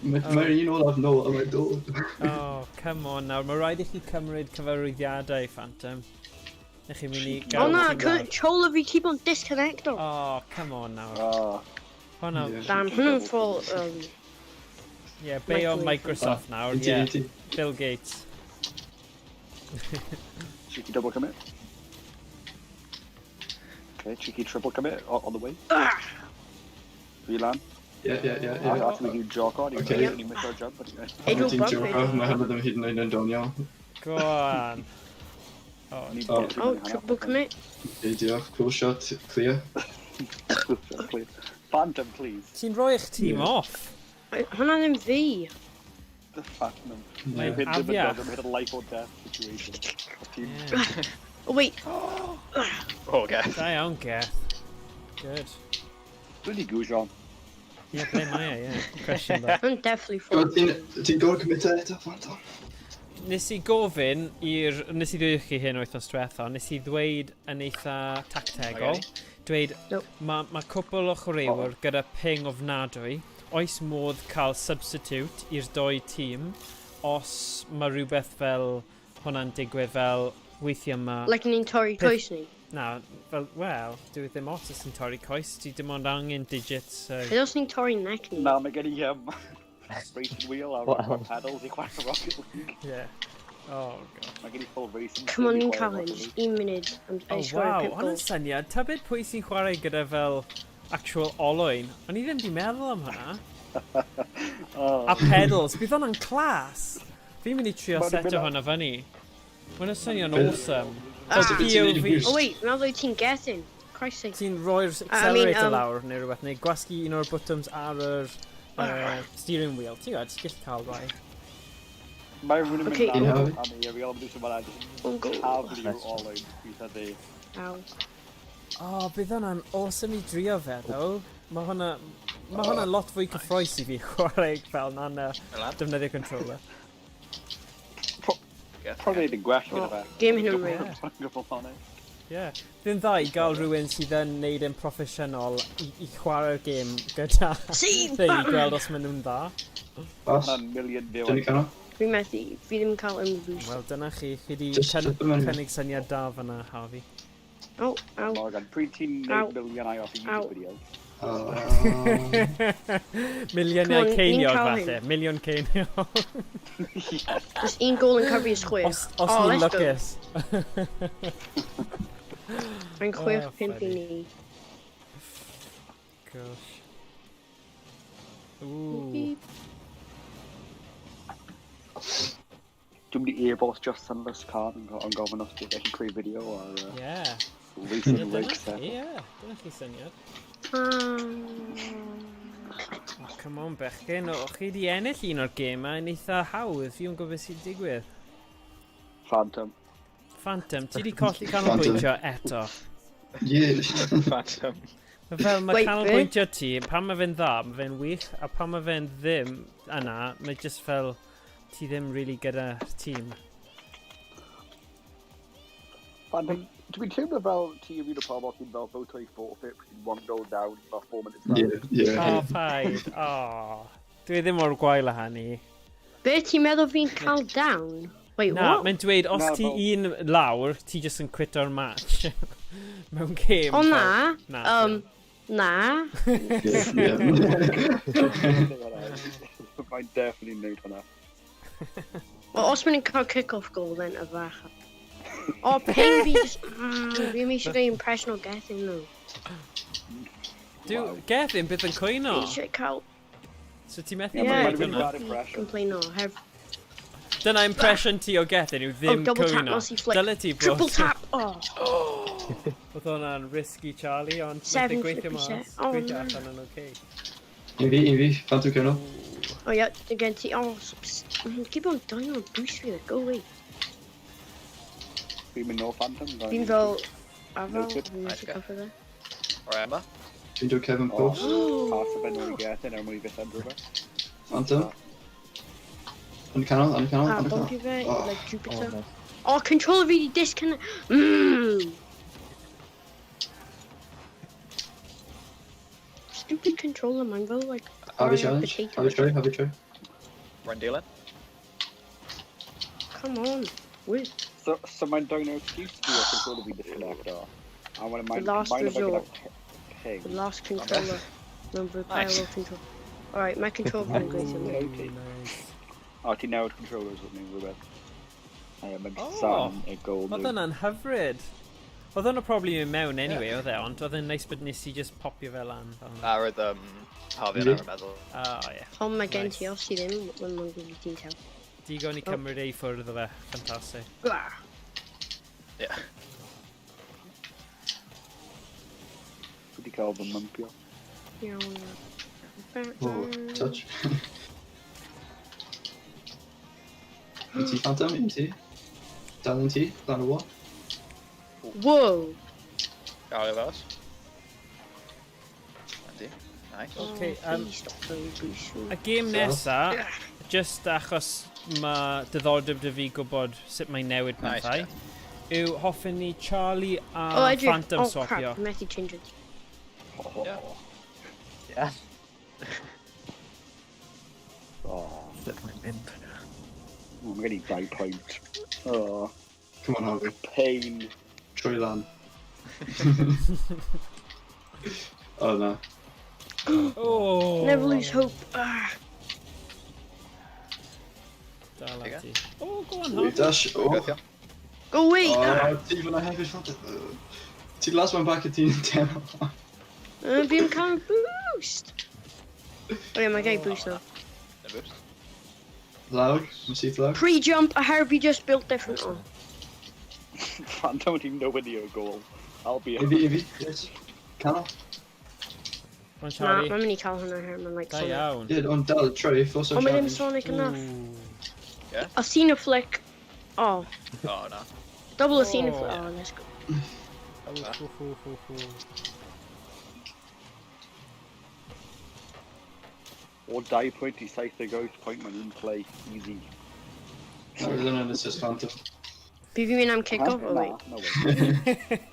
Mae'r un olaf nôl a mae dod. Oh, come on nawr. Mae rhaid i chi cymryd cyfarwyddiadau, Phantom. Nech chi'n mynd i Oh gael... no, tîm lawr. controller fi keep on disconnecting. Oh, come on nawr. ah, Hwna... Yeah. Damn, hwnnw'n full, Yeah, be o Microsoft nawr. Yeah, Ydy. Bill Gates. cheeky double commit. Okay, cheeky triple commit on the way. VLAN. Yeah. After we do jock on, Okay. you miss our jump, but yeah. Edryl Ti'n Bump, joco, mae hynny ddim hyd yn oed yn doniol. Go on. Oh, Need Oh. to get Oh, through my triple commit. Diolch, cool shot, clear. Clear. Phantom, please. ti'n rhoi eich tîm Yeah. off? Hwnnw ddim fi. The Phantom. Mae'n Hit them and afiach. dog hit a life or death situation. Team. Yeah. Oh wait, Oh, guess. Da iawn, Geth. Good. Really good, John. Ie, ble mae e, ie. Cwestiwn dda. I'm definitely full. Ti'n gorau cymryd eto, Phantom? Nes i gofyn i'r... Nes i ddweud i chi hyn wythnos diwethaf, nes i ddweud yn eitha tactegol. Dweud, Nope. mae cwbl o chwaraewyr gyda ping ofnadwy. Oes modd cael substitute i'r doi tîm os mae rhywbeth fel hwnna'n digwydd fel weithiau yma... Like ni'n torri coes ni. Na, fel, wel, dwi ddim os ys yn torri coes, ti dim ond angen digits. Hyd os ni'n torri neck ni. Now I'm getting racing wheel or Wow. pedals i chwarae Rocket League. Yeah. Oh, god. Mae gen i full racing. Come on, i ni'n chwarae cael hyn. Rocket Just League. 1 munud. Oh, I scored a wow, pip hwnna'n goal. syniad. Tybed pwy sy'n chwarae gyda fel actual olwyn. O'n i ddim di meddwl am hynna. Oh. A pedals, bydd hwnna'n clas. Fi'n mynd i trio Mae'n setio mynd- hwnna fyny. Mae'n syniad Bydd- awesome. Ah. So POV, Oh wait, now that ti'n getting. Christ's sake. ti'n rhoi'r accelerator lawr neu rhywbeth, neu gwasgu un o'r buttons ar yr steering wheel. Ti'n gwybod, ti'n gallu cael rai. Mae'n rhywun yn Okay. mynd lawr Yeah. am ei real am dwi'n mynd Oh, go. cablu all in. Fi sa di. Ow. Oh, bydd hwnna'n awesome i drio fe, ddo. Mae hwnna'n lot fwy cyffroes i fi chwarae fel na'n Lad. defnyddio controller. Probably yn gwell gyda fe. Game hyn yn real. Yn gwybod honest. Yeah. Dwi'n dda i gael rhywun sydd yn neud yn proffesiynol i chwarae'r gêm gyda See, fe i gweld os maen nhw'n dda. Bas, Hwna'n million byw. dyn ni canol? Fi methu, fi ddim yn cael boost. Wel, dyna chi. Chi wedi Just slip them in. cynnig syniad da fyna, Harvey. Oh, ow. Morgan, pryd ti'n Ow. neud million ai off i Ow. YouTube video? Miliynau Come on, ceiniog ni'n cael falle. Miliwn ceiniog. Just un goal yn cyfri square. Os Oh, ni'n let's go. lwcus. Mae'n chwech Oh, pimp i funny. ni. Gosh. Ooh. Beep. Dwi'n mynd i e-bost just yn lys car yn gofyn os dwi'n gallu creu video o'r Yeah. racing rig set. Yeah, dyna chi syniad. Oh, come on, bechgyn. O, chi di ennill un o'r gêm a yn eitha hawdd. Fi yn gwybod sy'n digwydd. Phantom. Phantom, ti di colli canolbwyntio eto. Ie. Phantom. Ma' fel, mae Wait, canolbwyntio ti, pan mae fe'n dda, mae fe'n wych, a pan mae fe'n ddim yna, mae just fel, ti ddim really gyda tîm. Phantom, dwi'n teimlo fel ti yw'n un o pobl sy'n fel photo i forfeit, ti'n one goal down, fel 4 minutes down. Ie. O, paid. O. Dwi ddim o'r gwael â hynny. Be ti'n meddwl fi'n cael down? Wait, Na, what? mae'n dweud, os Na, ti fel- un lawr, ti just yn quito'r match. Mewn gêm. O fel- na, Na. na. Mae'n definitely neud hwnna. Wel, os mae'n cael kick-off goal, then y fach. O, ping fi just... Fi'n eisiau gael impression o getting nhw. Gethyn bydd yn Fi cwyno. eisiau cael... So ti methu Ie, Ie, mae'n yeah, really bad fi impression. complain o. Dyna impression ti o Gethyn yw ddim double tap cwyno. nos i flick. Dyle ti Triple bros. tap! Oh, Oedd hwnna'n risky Charlie, ond nath 7 ei gweithio flippy mas. set. Oh, Gweithio no. allan yn oce. Un fi, Phantom canol. oh yeah, again, ti... Oh, keep on dying on boost fi, go away. Fi'n mynd no Phantom. Fi'n fel... Afal, Noted. fi'n eisiau cael fydda. Remember? Dwi'n dod Kevin Post. Half o ben o'i getyn er mwyn i fyth am rhywbeth. Phantom. On the canal, on the canal, Ah, on the don't canal. do that, Oh. like Oh, Jupiter. nice. Oh, controller really disconnect. Stupid controller, man. Go like. Have a Oreo challenge. potato Have a or try, have a try. Run dealing. Come on. Wait. So my don't know excuse for your controller to be disconnected. I want to mind last if I could resort. have ping. The last controller. Number parallel control. Alright, my controller can go to me. Okay. Nice. Ti nawr controllers with me rhywbeth. Mae'n Oh. sam y gol Oedd hwnna'n hyfryd. Oedd hwnna probably yn mewn anyway, oedd e, ond oedd e'n neis bod nes i just popio fel lan. fel 'na. Ar oedd Harvey yn Really? ar y meddwl. Oh, ie. Tom mae gen Nice. ti os ti ddim, when mae'n gwybod ti'n taw. Digon i cymryd ei ffwrdd o fe. Fantastic. Gwah! Ie. Wedi cael fy mympio. Iawn. Oh, touch. E.T. Phantom, E.T. Dal yn T, lan y wall. Whoa! Gael ei fos. Andy. Nice. Okay, Please stop throwing boost. Y gêm nesa, just achos mae diddordeb dy fi gwybod sut mae'n newid Nice, pethau, yw hoffwn ni Charlie Oh, a I do. Phantom Oh swapio. crap, methu change it. Yeah. Yeah. Oh, Sut mae'n mynd? I'm going to die point. Oh, Come on, Harvey. pain. Trwy lan. Oh, no. Oh! Never lose hope. Ah. Dal There you at ti. Oh, go on, Wait, Harvey. dash. Oh. Go, Go away! Ah. Oh, ti fan hefyd shot. Ti last one back at ti'n 10. Beam camera boost! Oh yeah, my guy boost now. No boost. Lawr, mae syth lawr. Pre-jump, a Herbie just built different. Oh. I don't even know when you're a goal. I'll be Ifi, yes. Canol. Go on, Nah, Charlie. mae'n mynd i cael hwnna her, mae'n like Da Sonic. iawn. Yeah, ond dal, try, force Oh, of mae ddim challenge. Sonic enough. Ooh. A Cena flick. Oh, Oh, no. double a Cena Oh. flick. Oh, let's go. O 2 pwynt i 78 pwynt maen nhw'n play easy. I don't know, this is Phantom. Bydd fi'n mynd am kick-off? Oh, Nah, wait. no way.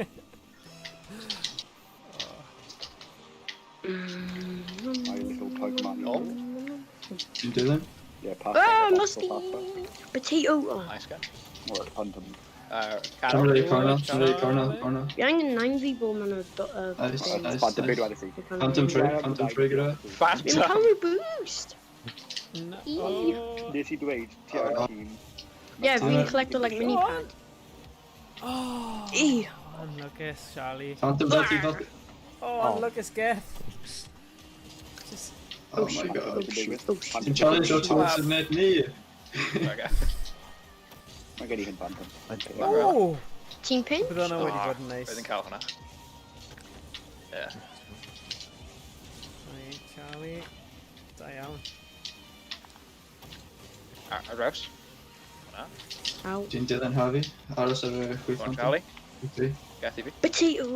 My little Pokemon. Oh. You do them? Yeah, pass. Ah, pass, musty! pass, pass. Potato! Oh. Nice guy. Well, it's Phantom. Come ready, Carol. corner. Fi angen 9 fi bod ma'n Nice, thing. nice. Phantom byd wedi si. Phantom tray, gyda. Fi'n Phantom. camera boost! No. Ew. Oh. Nes i dweud, ti ar y tîm. Yeah, fi'n collector like mini pad. Oh. Ew. Unluckus, Charlie. Phantom dirty, Phantom. Oh, unluckus, Geth. Just... Oh my shit. god. Oh shit. Ti'n challenge o towards the net ni. Okay. Mae gen i hyn Phantom. Oh! Team pin? Bydd hwnna wedi bod yn neis. Roedd yn cael hwnna. Ie. Right, Charlie. Da iawn. Ar draws. Hwnna. Ow. Ti'n Dylan Harvey. Aros ar y chwyth Go on, Phantom. Charlie. Okay. Gath i fi. Potato!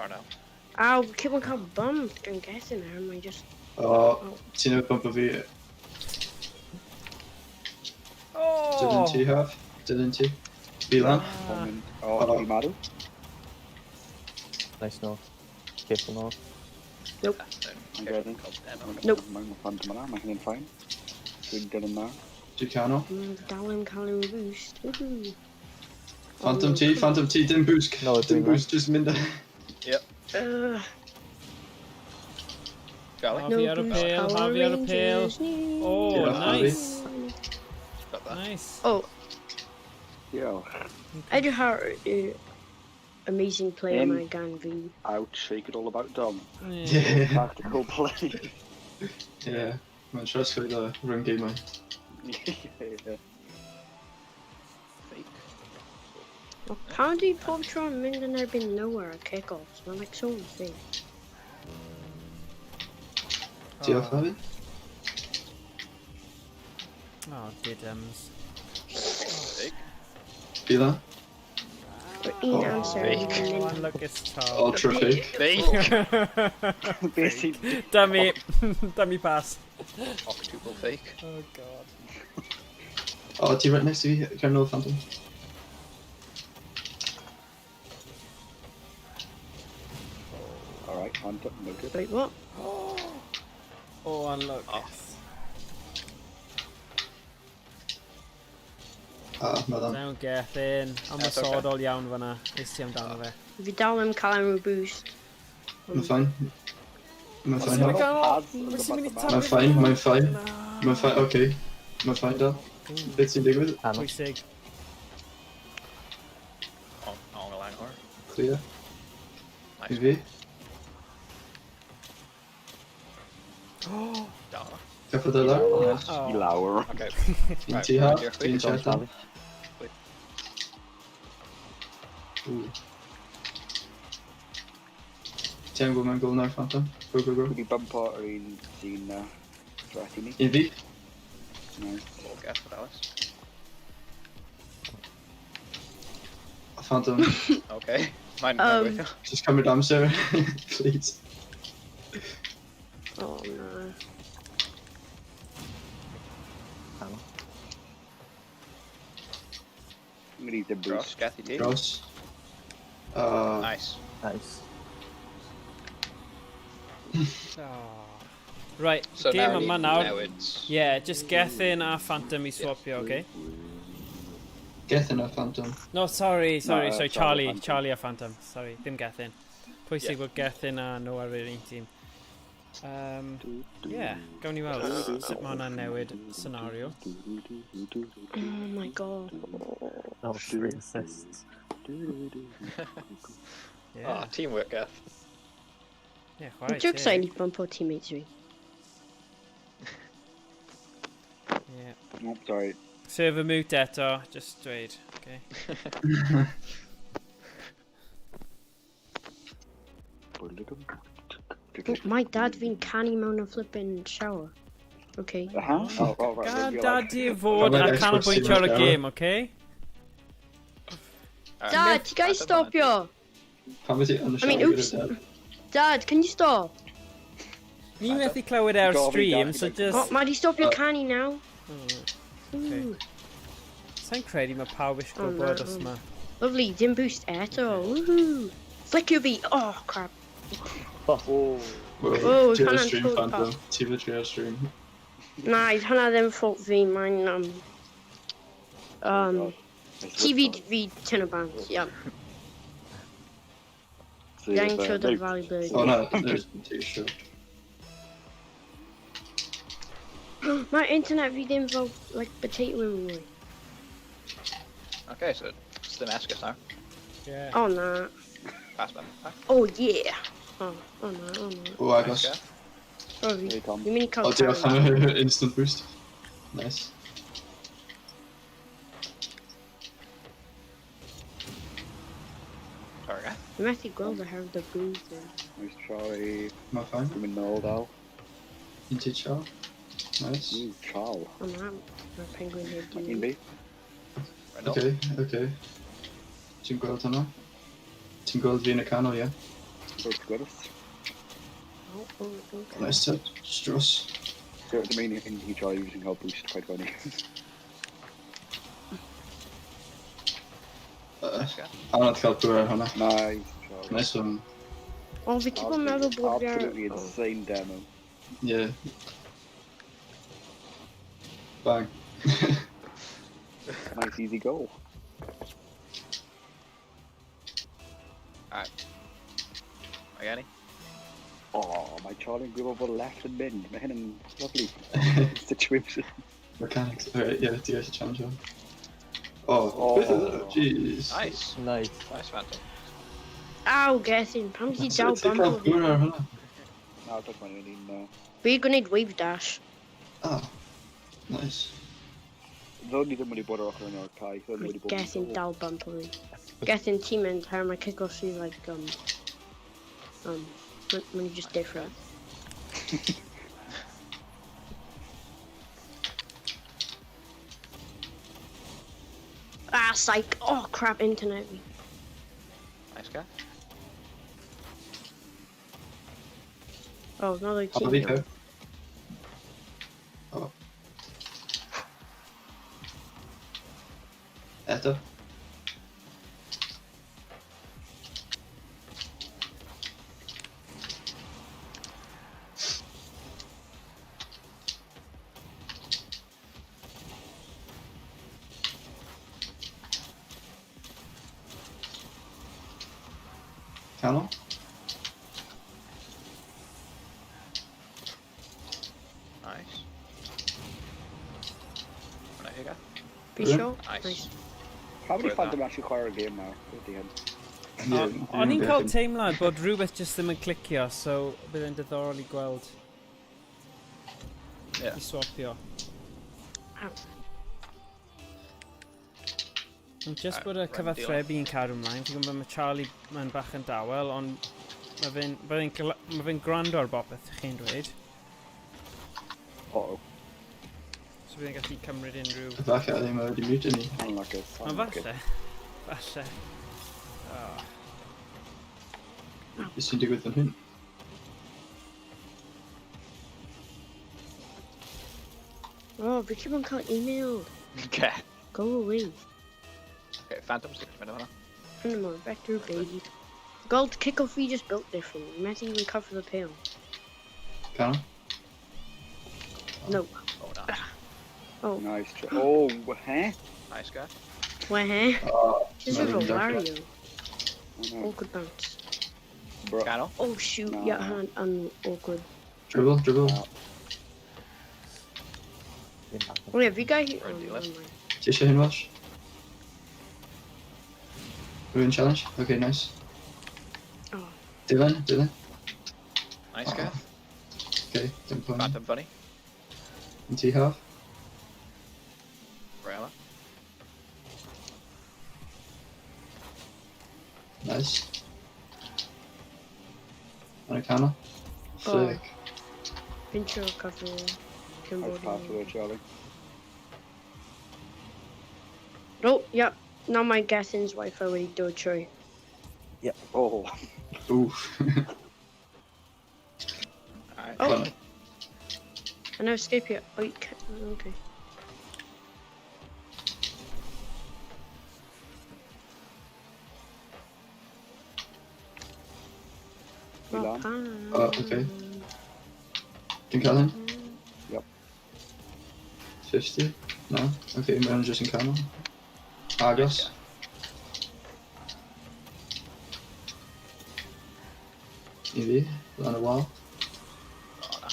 Oh, no. Ow, keep on cael bump. Dwi'n guessing her, mae'n just... O, ti'n ei bump o fi. Dylan Oh! T half. Dylan T. Bilan. O, i marw. Nice no. Careful no. Mae'n gredyn. Nope. Mae'n Phantom yna, mae hynny'n ffain. Dwi'n dilyn na. Dwi'n canol. Dal yn cael yw boost. Woohoo. Phantom T, dim boost. No, Dim dwi'n boost, just mynd. Charlie. Harvey ar y pêl, Harvey ar y pêl. Oh, Yeah, Harvey. nice. Got that. Nice. Oh, Diolch. Edgar Hart, amazing player In. mae gan fi. Out, shake it all about Dom. Yeah. Tactical play. Yeah. Mae'n stressful the run game man. Yeah. Fake. How do you pob tro yn mynd yn erbyn nowhere at kick-offs? Mae'n like so insane. Diolch Harvey. Oh, diddums. Fake. Bilan. Un amser fake. yn Oh, mynd. unluckus, Charlie. Ultra fake. Fake. Beth sy'n... Dummy. Dummy pass. Octuple fake. Oh god. Oh, T right next to you, Colonel Phantom. Alright, Phantom, no good. Wait, what? Oh, and look. Oh. Ah, madam. Don't get in. I'm a That's sword okay. all iawn fanna. Is ti am dan o fe? If you dal them, call him a boost. I'm fine. I'm What's fine. in the now. canol? Pads, What's the in the bottom I'm fine, I'm fine. I'm fine, okay. I'm fine, Dan. Beth sy'n digwydd? Canol. Pwysig. On the Langhor. Clear. I Nice. fi. Down. Caffod o lawr. I lawr. Okay. Ti'n ti half, here, ti'n quick. chat dan. Wait. Ooh. Ti'n gwybod mae'n gol nawr, Phantom? Go, go, go. Wedi bumpo ar un sy'n threat i ni. Un fi. Nice. We'll get for Alice. Phantom, Okay. Mind with you. just cymryd amser, please. Oh no. Canol. I'm gonna need the Cross, boost. Kathy T. Cross. Nice. Nice. Right, So game now, yma now nawr. it's Yeah, just Gethin a Phantom I swapio, okay? Get enough, Phantom. No, sorry, Charlie, Charlie. Phantom. Charlie a Phantom. Sorry, dim Gethin. Pwysig bod Gethin a nhw ar yr un tîm. Yeah, gawn ni weld sut mae hwnna'n newid scenario. Oh my god. Oh, 3 assists. Yeah, teamwork, Gath. yeah, I'm chwarae too teg. excited bump our teammates me. Yeah. Oh, sorry. Server mute eto, just dweud, okay? Oh, my dad fi'n canu mewn a flipping shower. Okay. Oh, right, Gad you're dad like- di fod How a about canolbwyntio ar y Xbox game, okay? Dad, you guys stop yo. Pan beth i yn y I mean, siarad oops. gyda dad? Dad, can you stop? Ni methu clywed e ar Gofyn stream, dad, so like- Oh, just... Maddie, stop your canny now. Okay. Ooh, Sa'n credu mae pawb eisiau Oh, gwybod no. os yma. lovely, dim boost eto. Woohoo. Flick your beat. Oh, crap. Oh, Oh, Ti ar y hwnna'n stream, scored Phantom. Ti literally ar y stream. Na, hwnna ddim fault fi, mae'n, TV fi tin o bant, yeah. Gang siwr o'r Valley Bird. Oh no, there's too short. Mae internet fi ddim fel, like, potato in mwy. Okay, so it's Damascus now. Yeah. Oh, na. Pass back. Oh, yeah. Oh, oh, no, oh, no. Oh, agos. Okay. Sorry. Hey, Tom. Fi'n mynd i O, cael diolch carry. am y instant boost. Nice. Sorry, guy. Fi'n methu gweld y herf dy boost. Nice try. Mae'n fine. Dwi'n mynd nôl dal. Un ti chal. Nice. Chal. Oh, na. Mae'r penguin heb Un di. fi. Right now. Okay, okay. Ti'n gweld hwnna? Ti'n gweld fi yn y canol, ie? Wrth gwrs. Oh, oh, okay. Nice touch. Dros. So, the main thing he tried using our boost quite funny. I'm not cael pŵr ar hwnna. Nice try. Nice one. Oh, fi keep on meddwl bod fi ar... Absolutely insane demo. Yeah. Bang. Nice easy goal. Alright. Again? Oh, my Charlie yn gwybod bod left yn mynd. Mae hyn yn lovely situation. Mechanics. Alright, yeah, ti gallu challenge hwn. Oh, Oh. jeez. Nice. Nice. Nice, Phantom. Aw, gethin. Pam ti dal Ti'n bump cael o fi? pŵr ar hwnna? Na, dwi'n mynd i'n... Fi gwneud wave dash. Ah. Nice. Ddo ni ddim wedi bod ar ochr yn o'r cae. Ddo ni wedi bod Gethin dal bump o fi. Gethin ti'n mynd her mae kick-off fi like, when you just different. Ah, psych. Oh, crap, internet. Nice guy. Oh, another How about you team. go? Eto. Canol. Nice. Right, here you go. Be Yeah. sure. Nice. How many Where's Phantom that? actually chwarae game now? At the end. O'n i'n cael teimlad bod rhywbeth jyst ddim yn clicio, so bydd e'n diddorol i gweld Yeah. i swapio. Ow. Ond jyst bod y Right, cyfathrebu yn cadw ymlaen, fi'n gwybod mae Charlie yn bach yn dawel, ond mae fe'n gwrando ar bopeth chi'n dweud. Uh-oh. So bydd e'n gallu cymryd unrhyw... Falle ddim wedi mute ni. Unlucky. Ond Unlucky. falle. Falle. Oh. Beth sy'n digwydd yn hyn? Oh, fi keep on cael email. Okay. Go away. Okay, Phantoms, get rid of that. And more vector baby. Gold kickoff we just built differently. You might even cover the pail. Canol. No. Oh, nice. Oh, Nice. Oh, huh? Nice guy. where? Oh, She's not a even dark Wario. Oh, no. Awkward bounce. Bro. Canol. Oh shoot, No. yeah, hand and awkward. Dribble, dribble. Oh yeah, we got here. Right, Oh, do you never left? mind. Ti eisiau hyn wash? Rwy'n challenge? Okay, nice. Oh, Dylan. Nice guy. Okay, dim pwynt. Phantom Bunny. Yn ti half. Rama. Nice. And a canol. Oh. Flick. intro cover. Nice Cambodia. pass for the Charlie. Oh, yeah. Now my guessing's Wi-Fi when you do a try. Oh. Ooh. Alright. Oh. Fun. I know escape here. Oh, you can't. Okay. Milan. Okay. Dwi'n cael hyn? Yep. 50? No? Okay, mae'n just yn canol. Agos. I fi, lan y wal. Oh, no.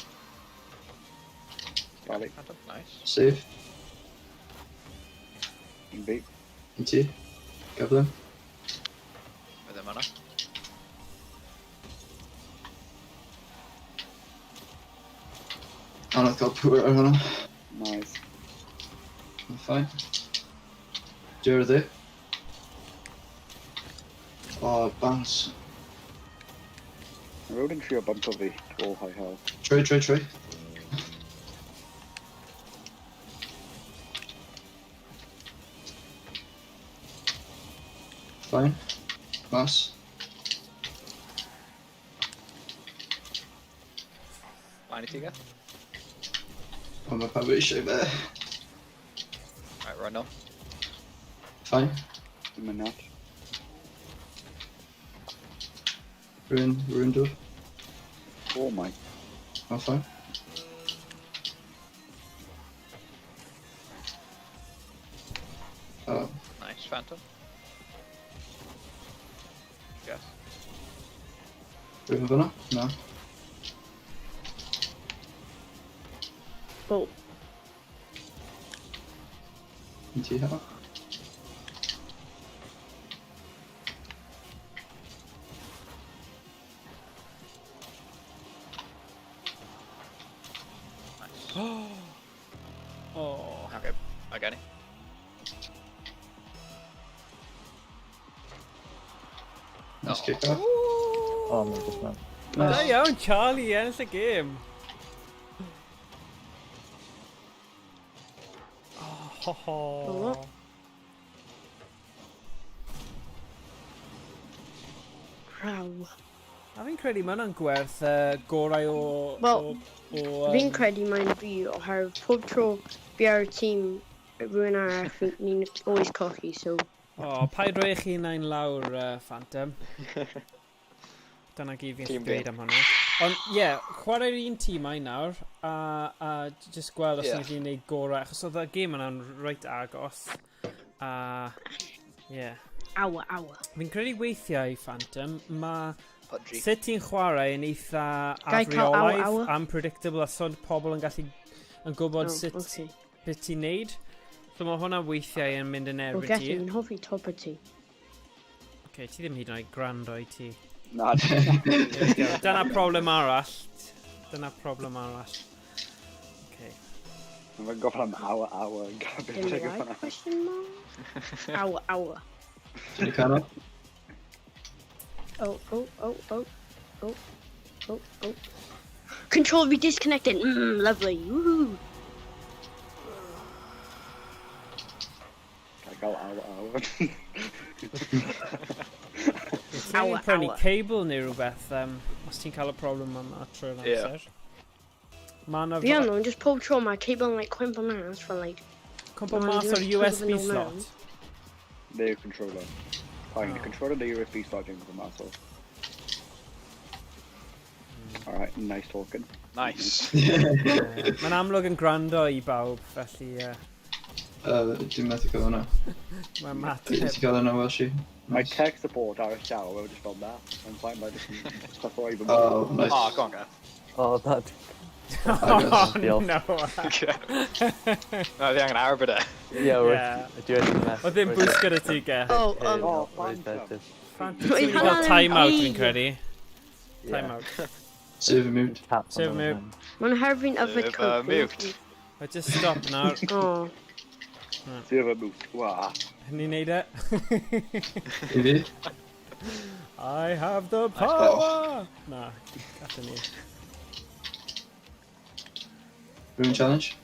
Charlie. Phantom, nice. Save. In beat. I ti. Gyflym. With the mana. Anodd cael pwyr ar hwnna. Nice. Mae'n ffain. Jerdy. Oh, bounce. Mae rhywun yn trio bump o fi. Oh, high hell. Trwy. Fine. Mas. Line it together. Ond mae pawb eisiau fe. Right, run on. Fine. Dim yn nat. Rwy'n dod. Oh my. Oh, fine. Oh, Nice, Phantom. Yes. rwy'n fyna? No. Oh, Yn ti hef? Nice. Oh. Okay, I got it. Nice kick off. Oh, mae'n just man. Da Nice. iawn, Charlie, ennill y gêm. Oh, ho, ho. Oh. Raw. A fi'n credu mae hwnna'n gwerth gorau Wel, o Fi'n credu mae'n fi oherwydd pob tro fi ar y tîm Rwy'n arall, ni'n always cochi, so... O, paid roi chi nain lawr, Phantom. Dyna gyd fi'n Team dweud am hwnna. Ond, ie, chwarae'r un tîm ai nawr, a just gweld os Ie. ni'n gallu gwneud gorau, achos oedd y gêm yna'n reit agos. A, ie. Awa. Fi'n credu weithiau, Phantom, mae Pudgy. sut ti'n chwarae yn eitha Gai cael afriolaidd, awa? unpredictable, a sod pobl yn gallu yn gwybod Oh, sut okay. beth ti'n neud. So mae hwnna weithiau yn mynd yn O, erbyn Getty, ti. fi'n hoffi top o ti. Okay, ti ddim hyd yn oed gwrando i ti. Na, Dyna problem arall. Dyna problem arall. Okay. mae'n gofyn am awa yn gafel. Dim right, question mark? Awa. Dyn ni canol? Oh. Control be disconnected. Lovely. Woohoo. Gael awa. Ti'n prynu cable neu rhywbeth, os ti'n cael y problem yma trwy'r amser. Mae yna... Fi ond, just pob tro mae cable yn like cwympo mas for like... Cwmpo mas o'r USB slot. Neu'r controller. Fine, the controller neu'r USB slot yn gwybod mas o. Alright, nice talking. Nice. Mae'n amlwg yn gwrando i bawb, felly... Dwi'n methu cael hwnna. Mae'n mat. Dwi'n methu cael hwnna, Welshi. Mae tech support ar y llaw, we're just on that. I'm fine by just stuff away from Oh, nice. Oh, go on, Gath. Oh, that. Oh, Diolch. no. No, fi angen arbed e. Yeah, dwi wedi mess. O ddim boost gyda ti, Geth. Oh, Oh, Where's Phantom. that? Phantom, ti'n mynd i gael time-out, fi'n credu. Time-out. Save a mood. Save move. Mae'n herfyn yfed Sef, coke. mute. I just stop nawr. Oh. Sef y moot. Wah. Ni'n neud e. I fi? I have the power! Na, gallwn ni. Room challenge?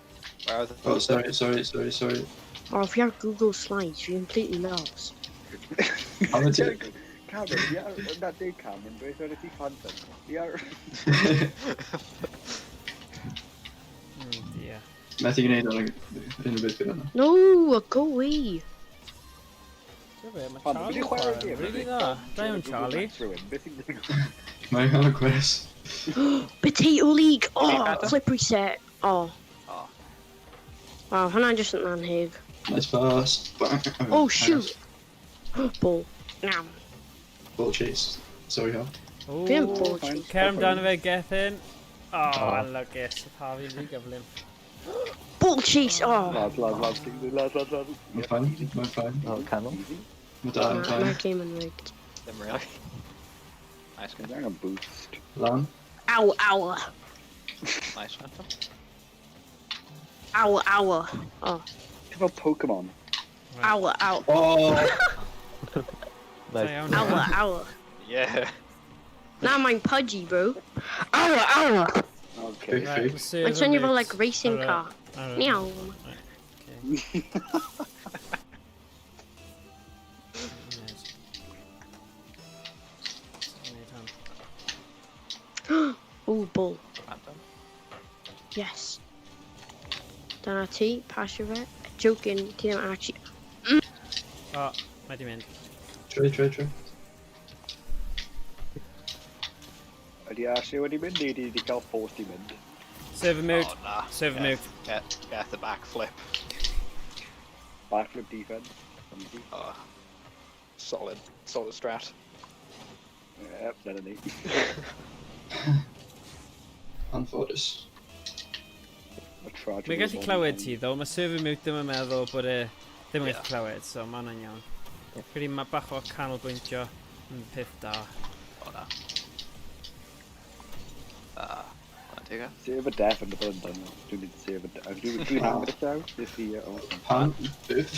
Where are the... Oh, sorry. Oh, if you have Google Slides, you're completely lost. I'm gonna take... Cameron, that day Cameron, beth oedd ti Phantom? Oh dear. Methu gwneud hwnna yn y byd gyda hwnna. No, go away. Mae Pan, Charlie wedi chwarae'r chwarae. gêm, Really dda. Da iawn, Charlie. Beth sy'n digwydd? Mae'n cael y gwers. Potato League. Oh, Potato? clip reset. Oh. Oh. Wow, hwnna'n just yn anheg. Nice pass. Bang. Oh, shoot. Ball. Now. Ball chase. Sorry, Hal. Fi yn Ooh, ball fine. cer amdano fe, Gethin. Oh, unlucky. Pa fi'n rhy gyflym. Ball chase. Oh. Lads. Mae'n fine. Oh, canol. Mae da yn Nah, fine. my game yn rigged. Ddim really. Nice, Dwi'n angen boost. Lan. Ow. nice, Phantom. Ow. Oh. Ti'n fel Pokemon. Ow. Oh! Da Nice. iawn. Ow. Yeah. Now I'm pudgy, bro. Ow. Okay. Right, Fake. serve It's when a you've got mate. like racing Alright, car. alright. Meow. Okay. Oh, ball. Phantom. Yes. Dyna ti, pasio fe. Joking, ti ddim actually... O, mae di mynd. Try. Ydy Ashley wedi mynd, neu ydy wedi cael forced i mynd? Serve a mute. Oh, nah. Serve a mute. Get the backflip. Backflip defense. Oh. Solid strat. Yep, dyna ni. Anffodus. Mae'n gallu clywed ti ddo, mae serve a mute ddim yn meddwl bod e ddim yn gallu clywed, so mae hwnna'n iawn. Credu mae bach o canolbwyntio yn peth da. Oh, nah. Wanna take it? Sef y def yn y bod yn dyn. Dwi'n mynd sef y def. Dwi'n hammer y llaw. This i... Pan? Beth?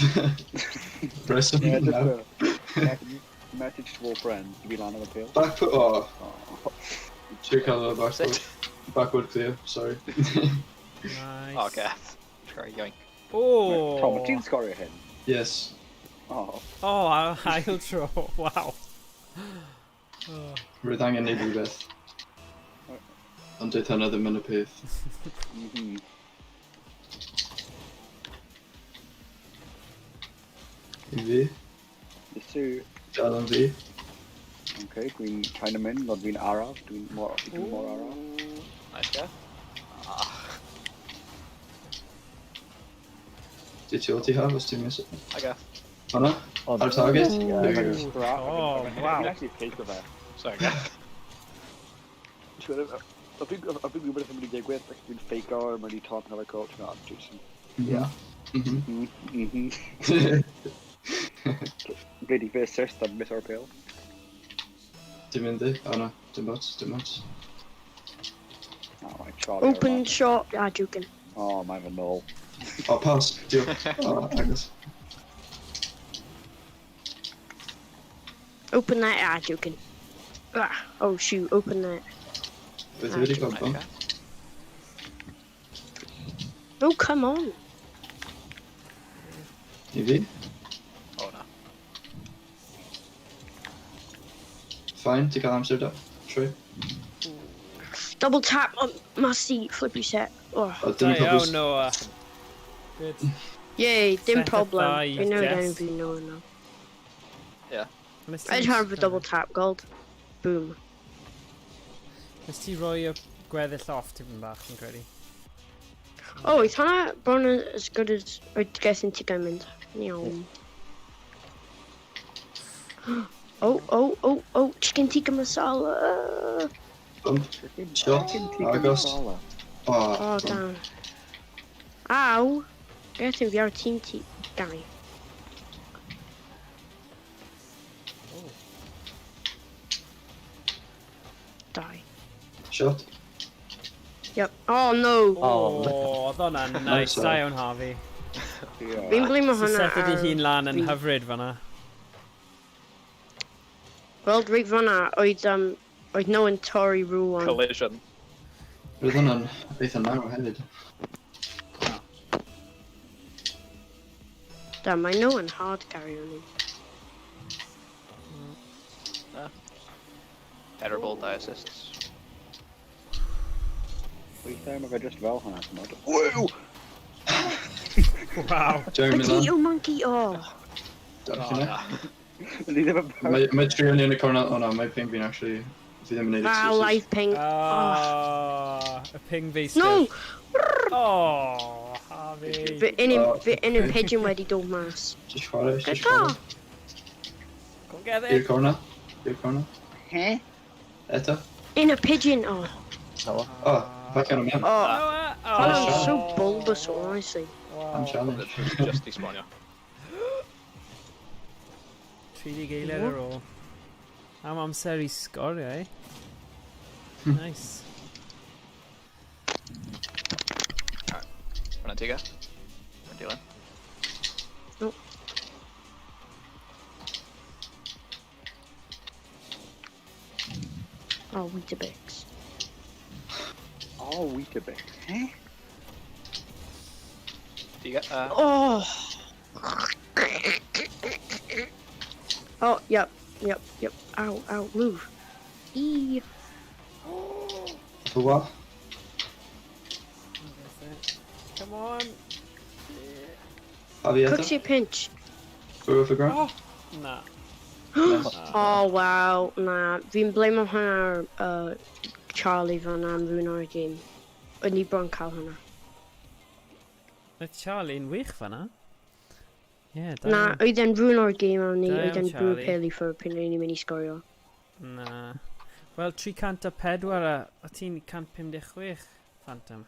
Press him Yeah, now. just a message to all friends. To be land on the field. Back foot. Oh, Oh. two colour back foot. Backward clear, sorry. Nice. Oh, Gath. Try yoink. Oh! Tom, ti'n sgorio hyn? Yes. Oh. Oh, ail tro. Wow. Oh. Rwy'n angen neud rhywbeth. Ond dweud hynna ddim yn y peth. Mhm. I fi. Yes, sir. Dal yn fi. Okay, dwi'n kind of mynd, ond dwi'n araf. Dwi'n mor araf. Nice guy. Ah, Di ti o ti haf os ti'n mis... I guess. Hwna? Ar target? Oh, wow. I can actually take the back. Sorry, guy. I've been gwybod beth yn mynd I digwydd, dwi'n ffeico ar mynd I top na fe coach na, Jason. Yeah. Ready for assist and miss our pill. Dim mynd I? O na, dim ots. Oh, my Charlie. Open shot. Ah, joking. Oh, mae'n fy nôl. O, pass. Diolch. O, agos. Open net. Ah, joking. Ah, oh shoot, open net. Beth I wedi gweld Nice fan? guy. Oh, come on. I fi? Oh no. Fine, ti cael amser da? Trwy? Double tap on Massey, flippy set. Oh, O, dim Da yn iawn, probus. Noah. Good. yay, dim Set problem. up I know Jess. don't even know now. Nes I just have a double tap, gold. Boom. Nes ti roi y gweddill off tipyn bach yn credu. Oh, it's not born as good as I guess in Tigamond. Oh, chicken tikka masala. Bump. Shot. Agos. O, Oh, damn. Ow. Get him, your team guy. Die. Shot. Yep. Oh no. O, oedd hwnna'n nice. Da iawn, Harvey. Fi'n blame o So hwnna setio di hun lan yn fi. hyfryd fanna. Wel, rhaid fanna, oedd no yn torri rŵan. Collision. Roedd hwnna'n eitha naw hefyd. Damn, I know yn hard carry on him. Terrible die assists. Weithiau mae fe just fel hwnna, t'mod. Ww! Wow. Jeremy Potato lan. monkey, oh. Darach Oh, yna. no. Ni ddim yn bawb. Mae trio ni yn y corner. O na, mae ping fi'n actually... Fi ddim yn neud Ah, excuses. live ping. Ah, y ping fi No! Oh, Harvey. Fy un Oh, yn pigeon wedi dod mas. Just chwarae, Good just chwarae. Go get I'r it. corner. I'r corner. He? Eto. In a pigeon, oh. O, back ar ymlaen. Oh, Noah. that Nice was shot. so bulbous, honestly. I'm Wow. challenged. Just despawn, yeah. 30 geiliad ar ôl. Am amser I sgorio, eh? Nice. Run Tiga. Run Dylan. Oh, Weetabix. Oh, Weetabix. He? Tiga. Oh. Oh, yep. Ow, move. Eee. For what? Come on. Have you Cooks eto? your pinch. Go for ground? Oh. Nah. Nice. Oh, wow. Nah, fi'n blame o hwnna ar Charlie fan am rhywun o'r gêm. Oedd ni bron cael hwnna. Mae Charlie'n wych fanna. Yeah, da Na, iawn. oedd e'n rhywun o'r gêm am ni, Da oedd iawn, e'n brw Charlie. peli ffwr pyn o'n i'n mynd I sgorio. Na. Wel, 304 a ti'n 156, Phantom.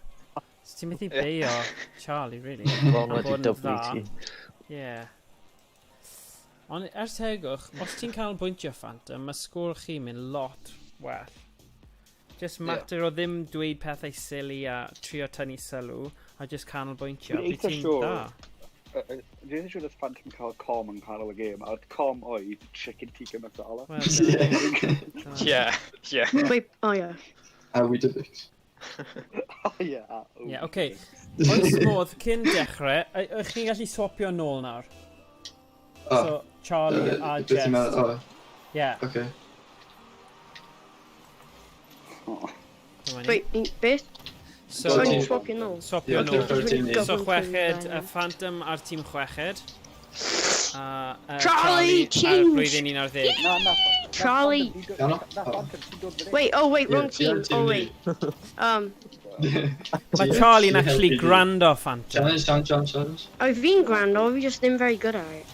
So ti'n methu beio Charlie, really. Bron Am wedi bod yn dyblu dda. ti. Yeah. Ond ers tegwch, os ti'n cael bwyntio Phantom, mae sgôr chi mynd lot well. Just matter o ddim dweud pethau silly a trio tynnu sylw, a just canolbwyntio. Dwi'n Bydd eitha ti'n siŵr. da. Dwi'n eitha siŵr oedd Phantom cael com yn canol y gêm, a oedd com oedd chicken tikka masala. Wel, dyna ni. Yeah, yeah. Wait, oh yeah. A Weetabix. Oh, yeah. Ie, oce. Oes modd, cyn dechrau, ych chi'n gallu swapio nôl nawr? O, So, Charlie a beth ti'n meddwl? Jess. O, Ie. oce. dyma ni. Wait, beth? So, So, ti- ni'n swapio nôl. swapio Ie, nôl. dwi'n 13 So, Double chweched, team, y Phantom a'r tîm chweched. Charlie, Ar change! blwyddyn 11. Na. Charlie. Na, Phantom, ti'n dod fan hyn. Wait, oh wait, wrong Yeah, team. Oh wait. Mae Charlie'n actually grando Phantom. Challenge. I've been grand, I've just been very good at it.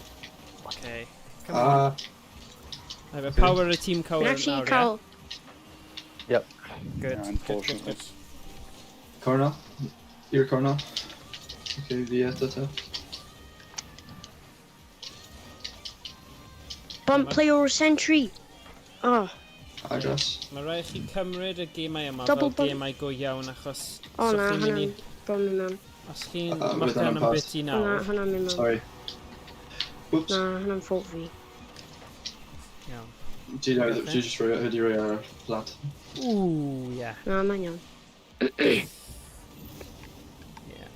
Okay. Come on. Mae power y tîm And cywir actually, nawr, ie? Carl, Yep. Good. Yeah, unfortunately. Corner. Your corner. Okay, the that. bump play or sentry. Oh, I guess. Mae rhaid chi cymryd y gemau yma Double fel bump. gemau go iawn achos oh so na, chi'n mynd i... hwnna'n problem man. Os chi'n with marcan an yn pass. bit i Na, nawr, hwnna'n mynd man. Sorry. Oops. Na, hwnna'n fault fi. iawn. Do you know that you just heard your flat? Ooh, yeah. Na, mae'n iawn. Yeah.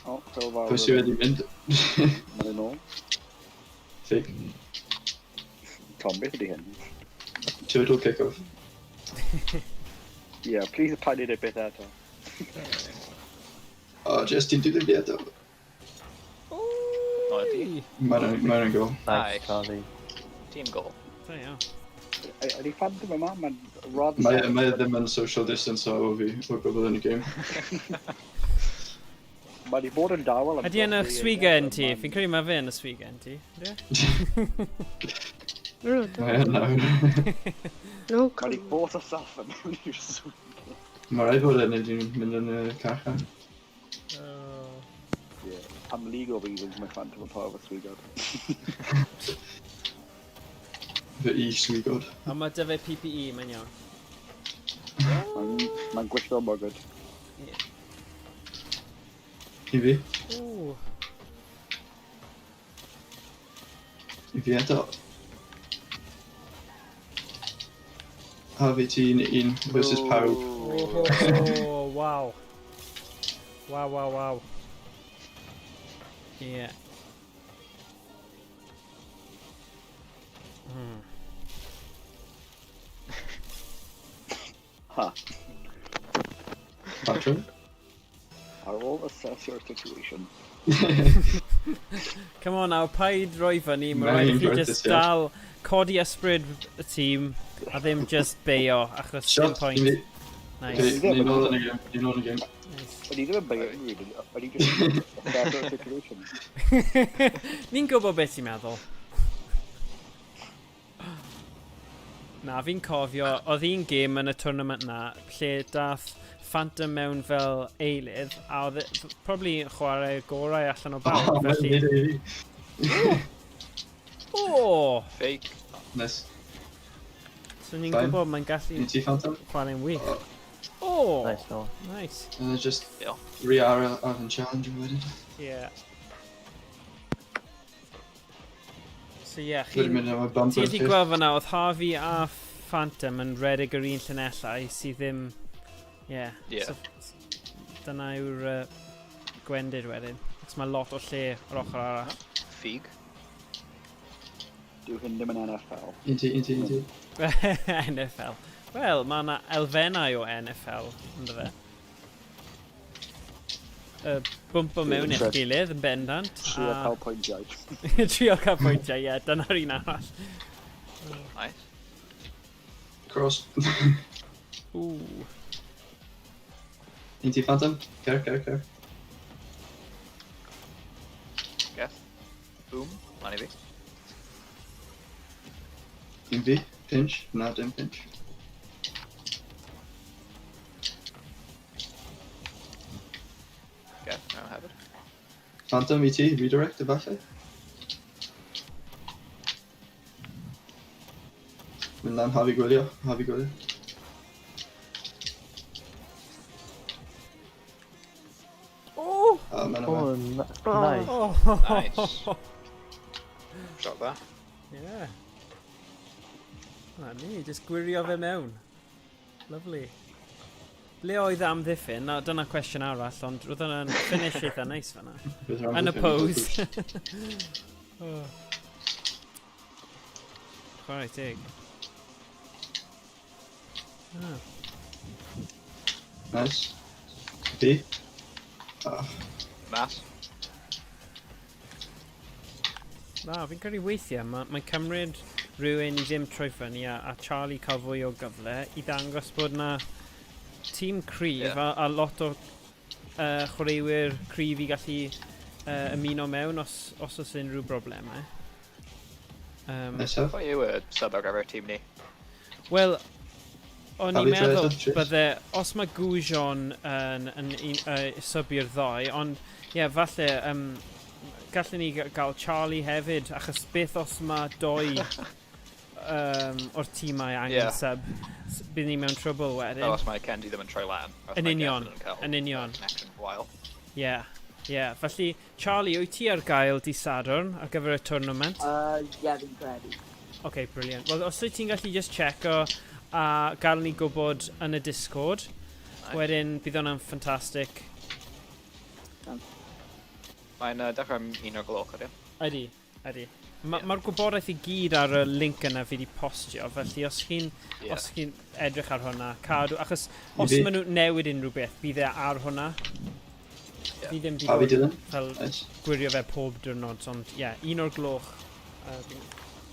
O, Phil Fawr. Pwys i wedi mynd. Mae'n yn ôl. Fake. Tom, beth ydi hyn? Turtle kick-off. Yeah, please paid it beth eto. Oh, just ti'n dilyn fi eto. O, ydi. Mae'n go. Aye. Nice, Charlie. Team goal. Da iawn. Ydi Phantom yma, mae'n rod... Mae ddim yn social distance o fi o gwbl yn y game. Mae di bod yn dawel... Ydy yn y swigen ti? Fi'n credu mae fe yn y swigen ti. Mae yn nawr. No, Mae come di on. bod o saff yn mewn i'r swydd. Mae rhaid bod yn mynd yn y carcha. Am legal reasons mae Phantom yn pawb y swigod. Fy swigod. Ond mae dy fe PPE, mae'n iawn. Mae'n gwisgo mogod. I fi. Ooh. I fi eto. A fi ti'n un versus pawb. Oh, wow. Wow. Yeah. Ha. Patrol? I will assess your situation. Come on now, paid roi fyny, mae Mae'n rhaid chi brightest, just ie. dal codi ysbryd y tîm a ddim just beio achos dim Shot, i point. fi. Nice. Okay, ni'n ôl yn y game. Ni'n ôl yn y game. Ydy ddim yn beio yn rydyn, ydy just assess your situation. Ni'n gwybod beth ti'n meddwl. Na, fi'n cofio, oedd un game yn y tournament na lle dath Phantom mewn fel eilydd a oedd e probably chwarae gorau allan o bawb, Oh, mae'n felly... neud i fi. O! Fake. Nice. So ni'n Fine. gwybod mae'n gallu Ni ti Phantom? chwarae'n wych. Oh. O! Nice, no. Nice. Just Yeah. re-ar ar yn challenge wedyn. Yeah. So yeah, Wedyn mynd am y bumper. ti wedi gweld fyna, oedd Harvey a Phantom yn redig yr un llunellau sydd ddim... Yeah. Yeah. Dyna yw'r gwendid wedyn. Cos mae lot o lle o'r ochr arall. Fig. Dyw hyn ddim yn NFL. Un ti. NFL. Wel, mae yna elfennau o NFL, ynddo fe. Bwmpo mewn eich gilydd yn bendant. Trio cael pwyntiau. Trio cael pwyntiau, ie. Dyna'r un arall. Nice. Cross. Ooh. Un ti Phantom? Cer. Yes. Boom. Money fi. Un fi. Pinch. Na, dim pinch. Okay, now I have it. Phantom i ti. Redirect efallai. Mynd lan, hafi gwylio. Oh! Mae'n Oh, yma. nice. Oh! Nice. Shot that. Yeah. Na ni, just gwirio fe mewn. Lovely. Ble oedd amddiffyn? Na, dyna cwestiwn arall, ond roedd yna'n finish eitha neis fanna. Yn y pose. Oh. Chwarae teg. Ah. Nice. Fi. Mass. Na, fi'n credu weithiau, mae'n cymryd rhywun i ddim troi fyny a Charlie cael fwy o gyfle i ddangos bod na tîm cryf a lot o chwaraewyr cryf i gallu ymuno mewn os oes unrhyw broblemau. Nesaf. Pwy yw y sub ar gyfer tîm ni? Wel, o'n i'n Have you tried meddwl that, Tris? bydde, os mae Goujon yn sybu'r ddoi, ond ie, falle, gallwn ni gael Charlie hefyd, achos beth os mae doi o'r tîmau angen sub, bydd ni mewn trouble wedyn. Os mae Kendi ddim yn troi lan. Yn union, yn union. Ie, ie. Felly, Charlie, wyt ti ar gael di Sadwrn ar gyfer y tournament? Ie, fi'n credu. OK, brilliant. Wel, os wyt ti'n gallu just checo a gael ni gwybod yn y Discord, wedyn bydd hwnna'n ffantastig. Mae'n dechrau am 1 o'r gloch, ydy? Ydy. Mae'r gwybodaeth i gyd ar y link yna fi wedi postio, felly os chi'n edrych ar hwnna, cadw, achos os maen nhw newid unrhyw beth, bydd e ar hwnna. Fi ddim wedi fel gwirio fe pob diwrnod, ond ie, 1 o'r gloch.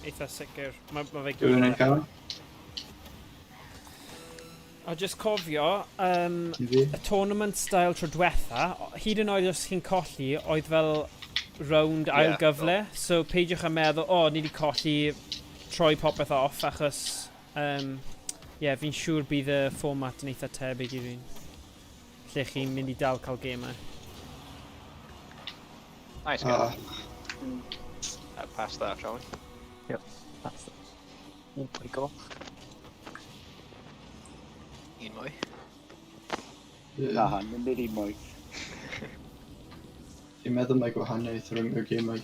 Eitha sicr. Mae fe gyd. A just cofio, y tournament style tro diwetha, hyd yn oed os chi'n colli, oedd fel round ail gyfle, so peidiwch a meddwl, ni wedi colli, troi popeth off, achos, fi'n siŵr bydd y fformat yn eitha tebyg i fi'n, lle chi'n mynd i dal cael gemau. Nice, good. Pass that, shall we? Yep, that's it. Oh my god. Un mwy. Na, mynd i'r un mwy. Fi'n meddwl mae gwahaniaeth rhwng y gemau.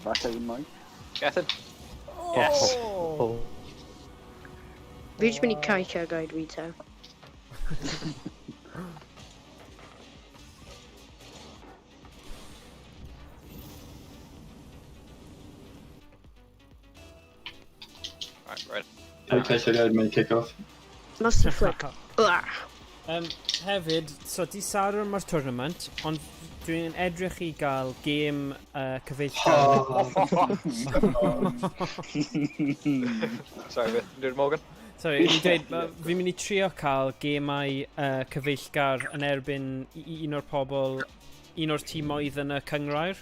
Falle un mwy. Gethin? Yes! Fi jyst mynd i caicio gaid fi te. Right. Okay, so I'd make kick-off. Must have flick. Hefyd, so di Sadwrn mae'r tournament, ond dwi'n edrych i gael gêm cyfeillgar. Sorry, dwi'n Morgan? Sorry, fi'n mynd i trio cael gemau cyfeillgar yn erbyn un o'r pobl, un o'r tîmoedd yn y cyngrair.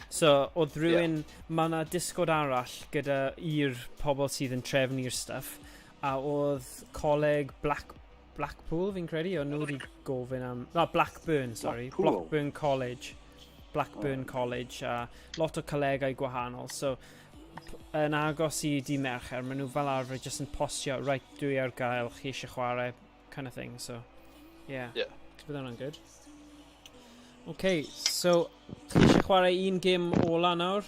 So, oedd rhywun, mae yna Discord arall gyda i'r pobl sydd yn trefnu'r stuff, a oedd coleg Blackpool, fi'n credu, o'n nhw wedi gofyn am... Blackburn, sorry. Blackburn College. College, a lot o colegau gwahanol. So, yn agos i di Ymarfer, maen nhw fel arfer jyst yn postio, right, dwi ar gael, chi eisiau chwarae, kind of thing, so, yeah. Bydd hwnna'n good. OK, so, chi eisiau chwarae un gêm ola nawr?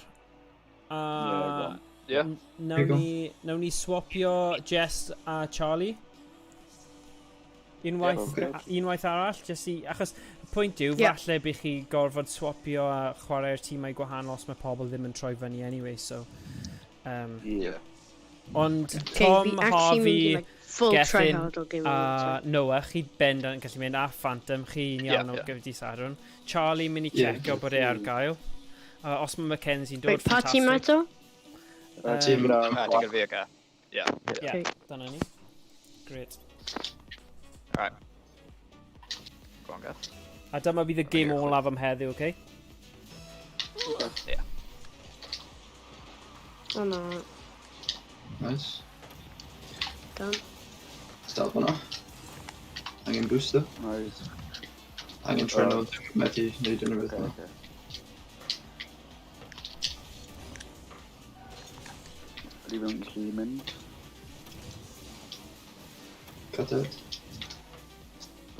Nawn ni swapio Jess a Charlie? Unwaith arall, achos y pwynt yw, falle bych chi gorfod swapio a chwarae'r tîmau gwahanol os mae pobl ddim yn troi fyny anyway, so... Ond Tom, Harvey, Gethin a Noah, chi bend yn gallu mynd, a Phantom, chi'n iawn o gyfer di Sadwrn. Charlie mynd i checio bod e ar gael. Os mae Mackenzie'n dod, ffantastig. Pa tîm eto? Tîm gyda fi aga. Ie, dyna ni. Great. Alright. Go on, Gath. A dyma bydd y gêm olaf am heddiw, OK? Yeah. Oh no. Nice. Done. Start hwnna. Angen booster. Nice. Angen trenod methu neud yn rhywbeth yna. Ydy fe'n gallu mynd. Cadet.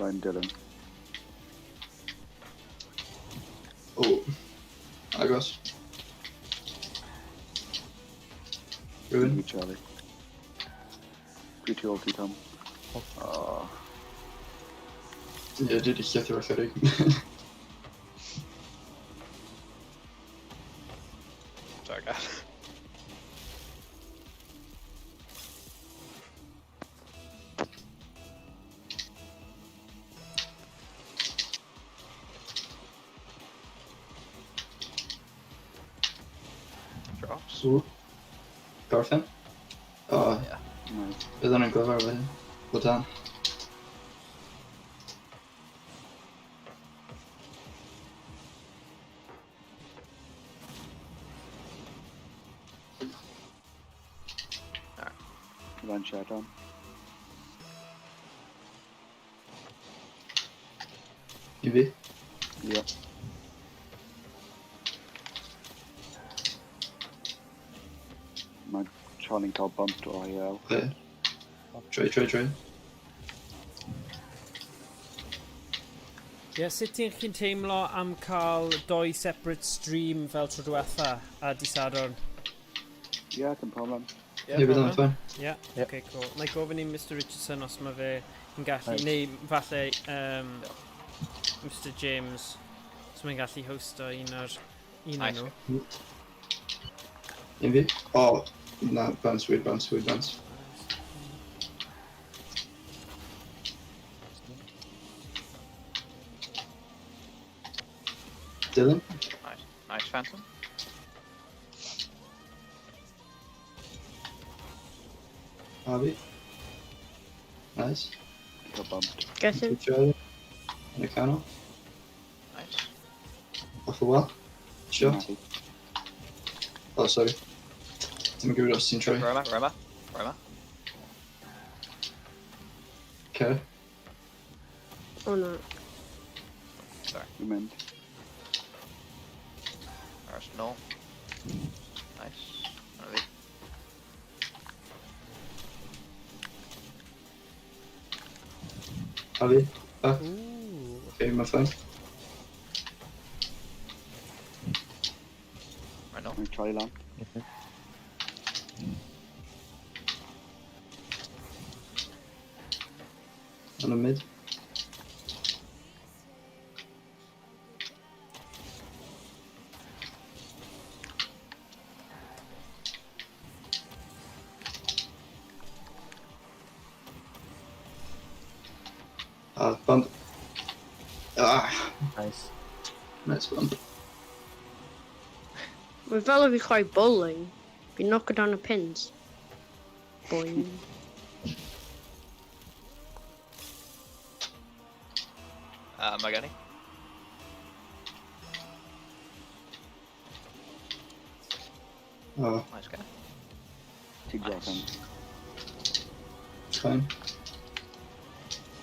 Ryan Dillon. Agos. Rhywun? Charlie. Pwy tu ôl ti, Tom? Ie, dwi wedi llethu o chydig. Sorry, Gath. Ooh. Gorfin. Oh, Yeah. Nice. bydd yn glyfar fe. Well done. Run shot on. I fi. Yep. Mae Charlie'n cael bump o IL. Ble. Trwy. Sut chi'n teimlo am cael doi separate stream fel tro diwetha a disadwn? Yeah, dim problem. Ie, bydd yn ffain. Ie, Yep. okay, cool. Nâi gofyn i Mr Richardson os mae fe yn gallu, Nice. neu falle Mr James, os mae'n gallu hosto un o'r Nice. nhw. I fi. Oh, na, bounce. Dylan. Nice Phantom. Harvey. Nice. Cael bumped. Get him. Charlie. And a canal. Nice. Off the wall. Shot. Happy. Oh, sorry. Dim yn gwybod os ti'n troi. Roma. Okay. Oh no. Sorry. We mynd. Arsenal. Nice. One of these. Harvey. Back. Ooh. Okay, my phone. Right now. Mae Charlie lan. On the mid. Bump. Nice. Nice bump. We've got to be quite bowling. Be knocking down the pins. Boing. Magani. Oh, Nice guy. Ti'n gweld hyn. it's fine.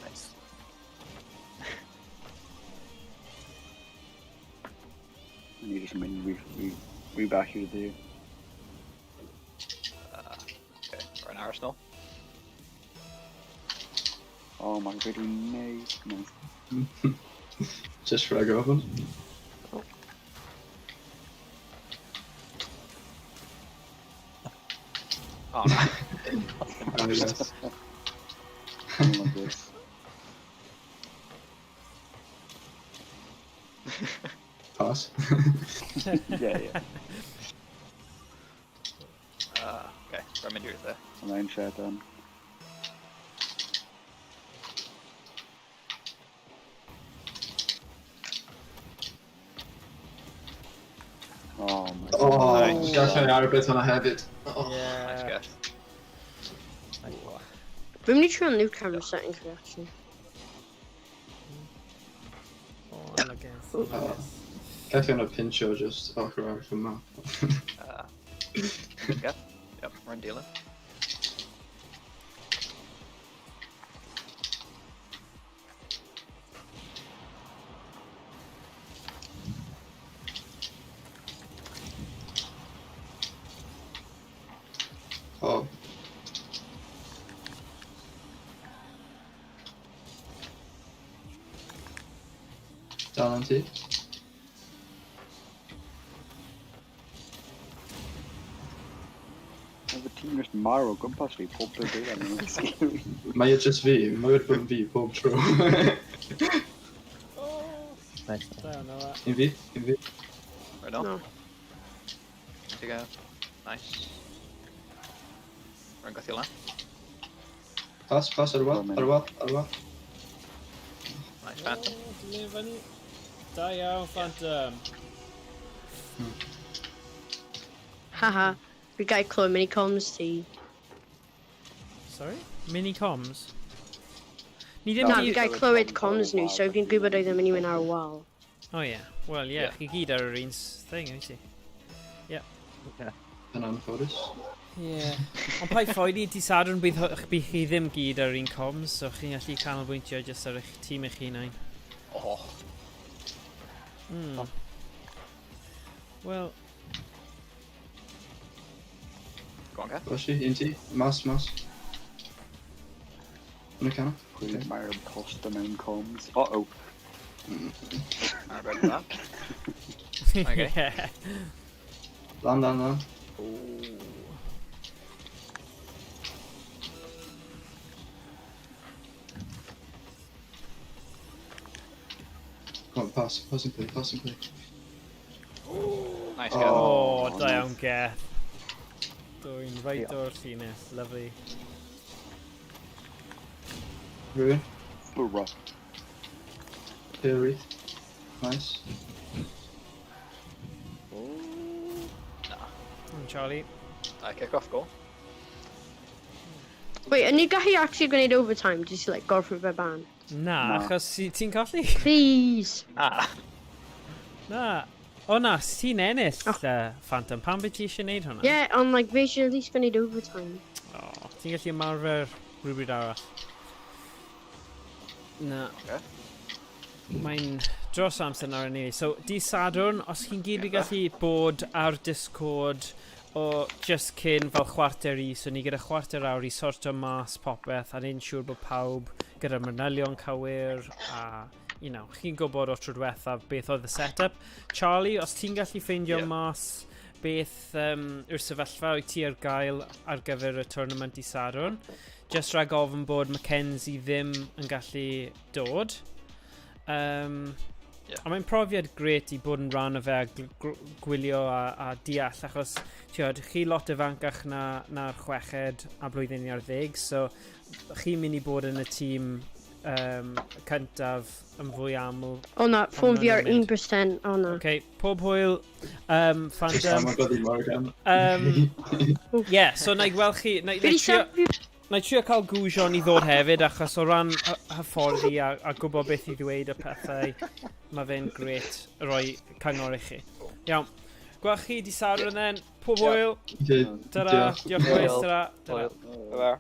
Nice. Ni jyst yn mynd re-back i'r ddi. Okay. We're in Arsenal. Oh, mae'n really nice. Nice. Just frag open. Oh no. Oh, yes. Something like this. Pass. Yeah. Okay. Rhymni is there. Line shot on. Oh my god. Oh, Nice. gallai ar bit hwnna hefyd. Oh. Nice Yeah. guy. We need to try new camera settings for actually. Oh, I guess. Gallai hwnna pincho just ochr ar y map. Nice guy. Yep. We're in dealing. Oh. Dal am ti. Oedd y tîm just marw o gwmpas fi pob tro dweud am yn scary. Mae e just fi, mae wedi bod yn fi pob tro. Nice. Don't know that. Un fi. Right now. No. To go. Nice. We're in Gothila. Pass ar y wal. Nice Phantom. Oh, dilyn fyny. Da iawn, Phantom. Haha. Fi gael clywed mini-coms ti. Sorry? Mini-coms? Ni ddim Na, di... fi gael clywed coms nhw, so fi'n gwybod oedd yn mynd i fynd ar y wal. Oh ie. Wel ie, chi gyd ar yr un thing, wyt ti? Yn anffodus. Ie. Ond pai ffoedi, di sadwn bydd chi ddim gyd ar yr un coms, so chi'n gallu canolbwyntio jyst ar eich tîm eich hunain. Oh. Wel, Go on, Kev. Roshi, un ti? Mas. Yn y canol? Pwy mae'r cost mewn coms. Uh-oh. Ar bed that. Okay. yeah. Lan. Ooh. Come on, pass and play. Nice, Kev. Oh, da iawn Geth. Dwi'n reit o'r llinell, lovely. Ruin. Bwra. Tail wreath. Nice. Charlie. Kick off goal. Wait, yn ni gallu actually gwneud overtime, just like gorffen fe ban? Na, achos ti'n colli? Please! Ah. Na. O na, ti'n ennill, Phantom. Pam beth ti eisiau neud hwnna? Yeah, ond like fe eisiau at least gwneud overtime. O, ti'n gallu ymarfer rhywbryd arall? Na. Okay. Mae'n dros amser nawr ni. So, di Sadwrn, os chi'n gyd yn gallu bod ar Discord o just cyn fel chwarter i, so ni gyda chwarter awr i sorto mas popeth a neud siŵr bod pawb gyda'r manylion cywir a, you know, chi'n gwybod o tro diwethaf beth oedd y setup. Charlie, os ti'n gallu ffeindio mas beth yw'r sefyllfa wyt ti ar gael ar gyfer y tournament i Sadwrn, just rhag ofyn bod Mackenzie ddim yn gallu dod. A mae'n profiad gret i bod yn rhan o fe a gwylio a deall, achos chi lot ifancach na'r chweched a blwyddyn 10, so chi'n mynd i bod yn y tîm cyntaf yn fwy aml. O na, ffôn fi ar 1%, o na. Okay, pob hwyl, Phantom. Ie, so na i gweld chi... Na i trio cael gwsion i ddod hefyd, achos o ran hyfforddi a gwybod beth i ddweud y pethau, mae fe'n gret rhoi cyngor i chi. Iawn, gweld chi di Sadwrn then, pob hwyl. Ta-ra, diolch boys, ta-ra.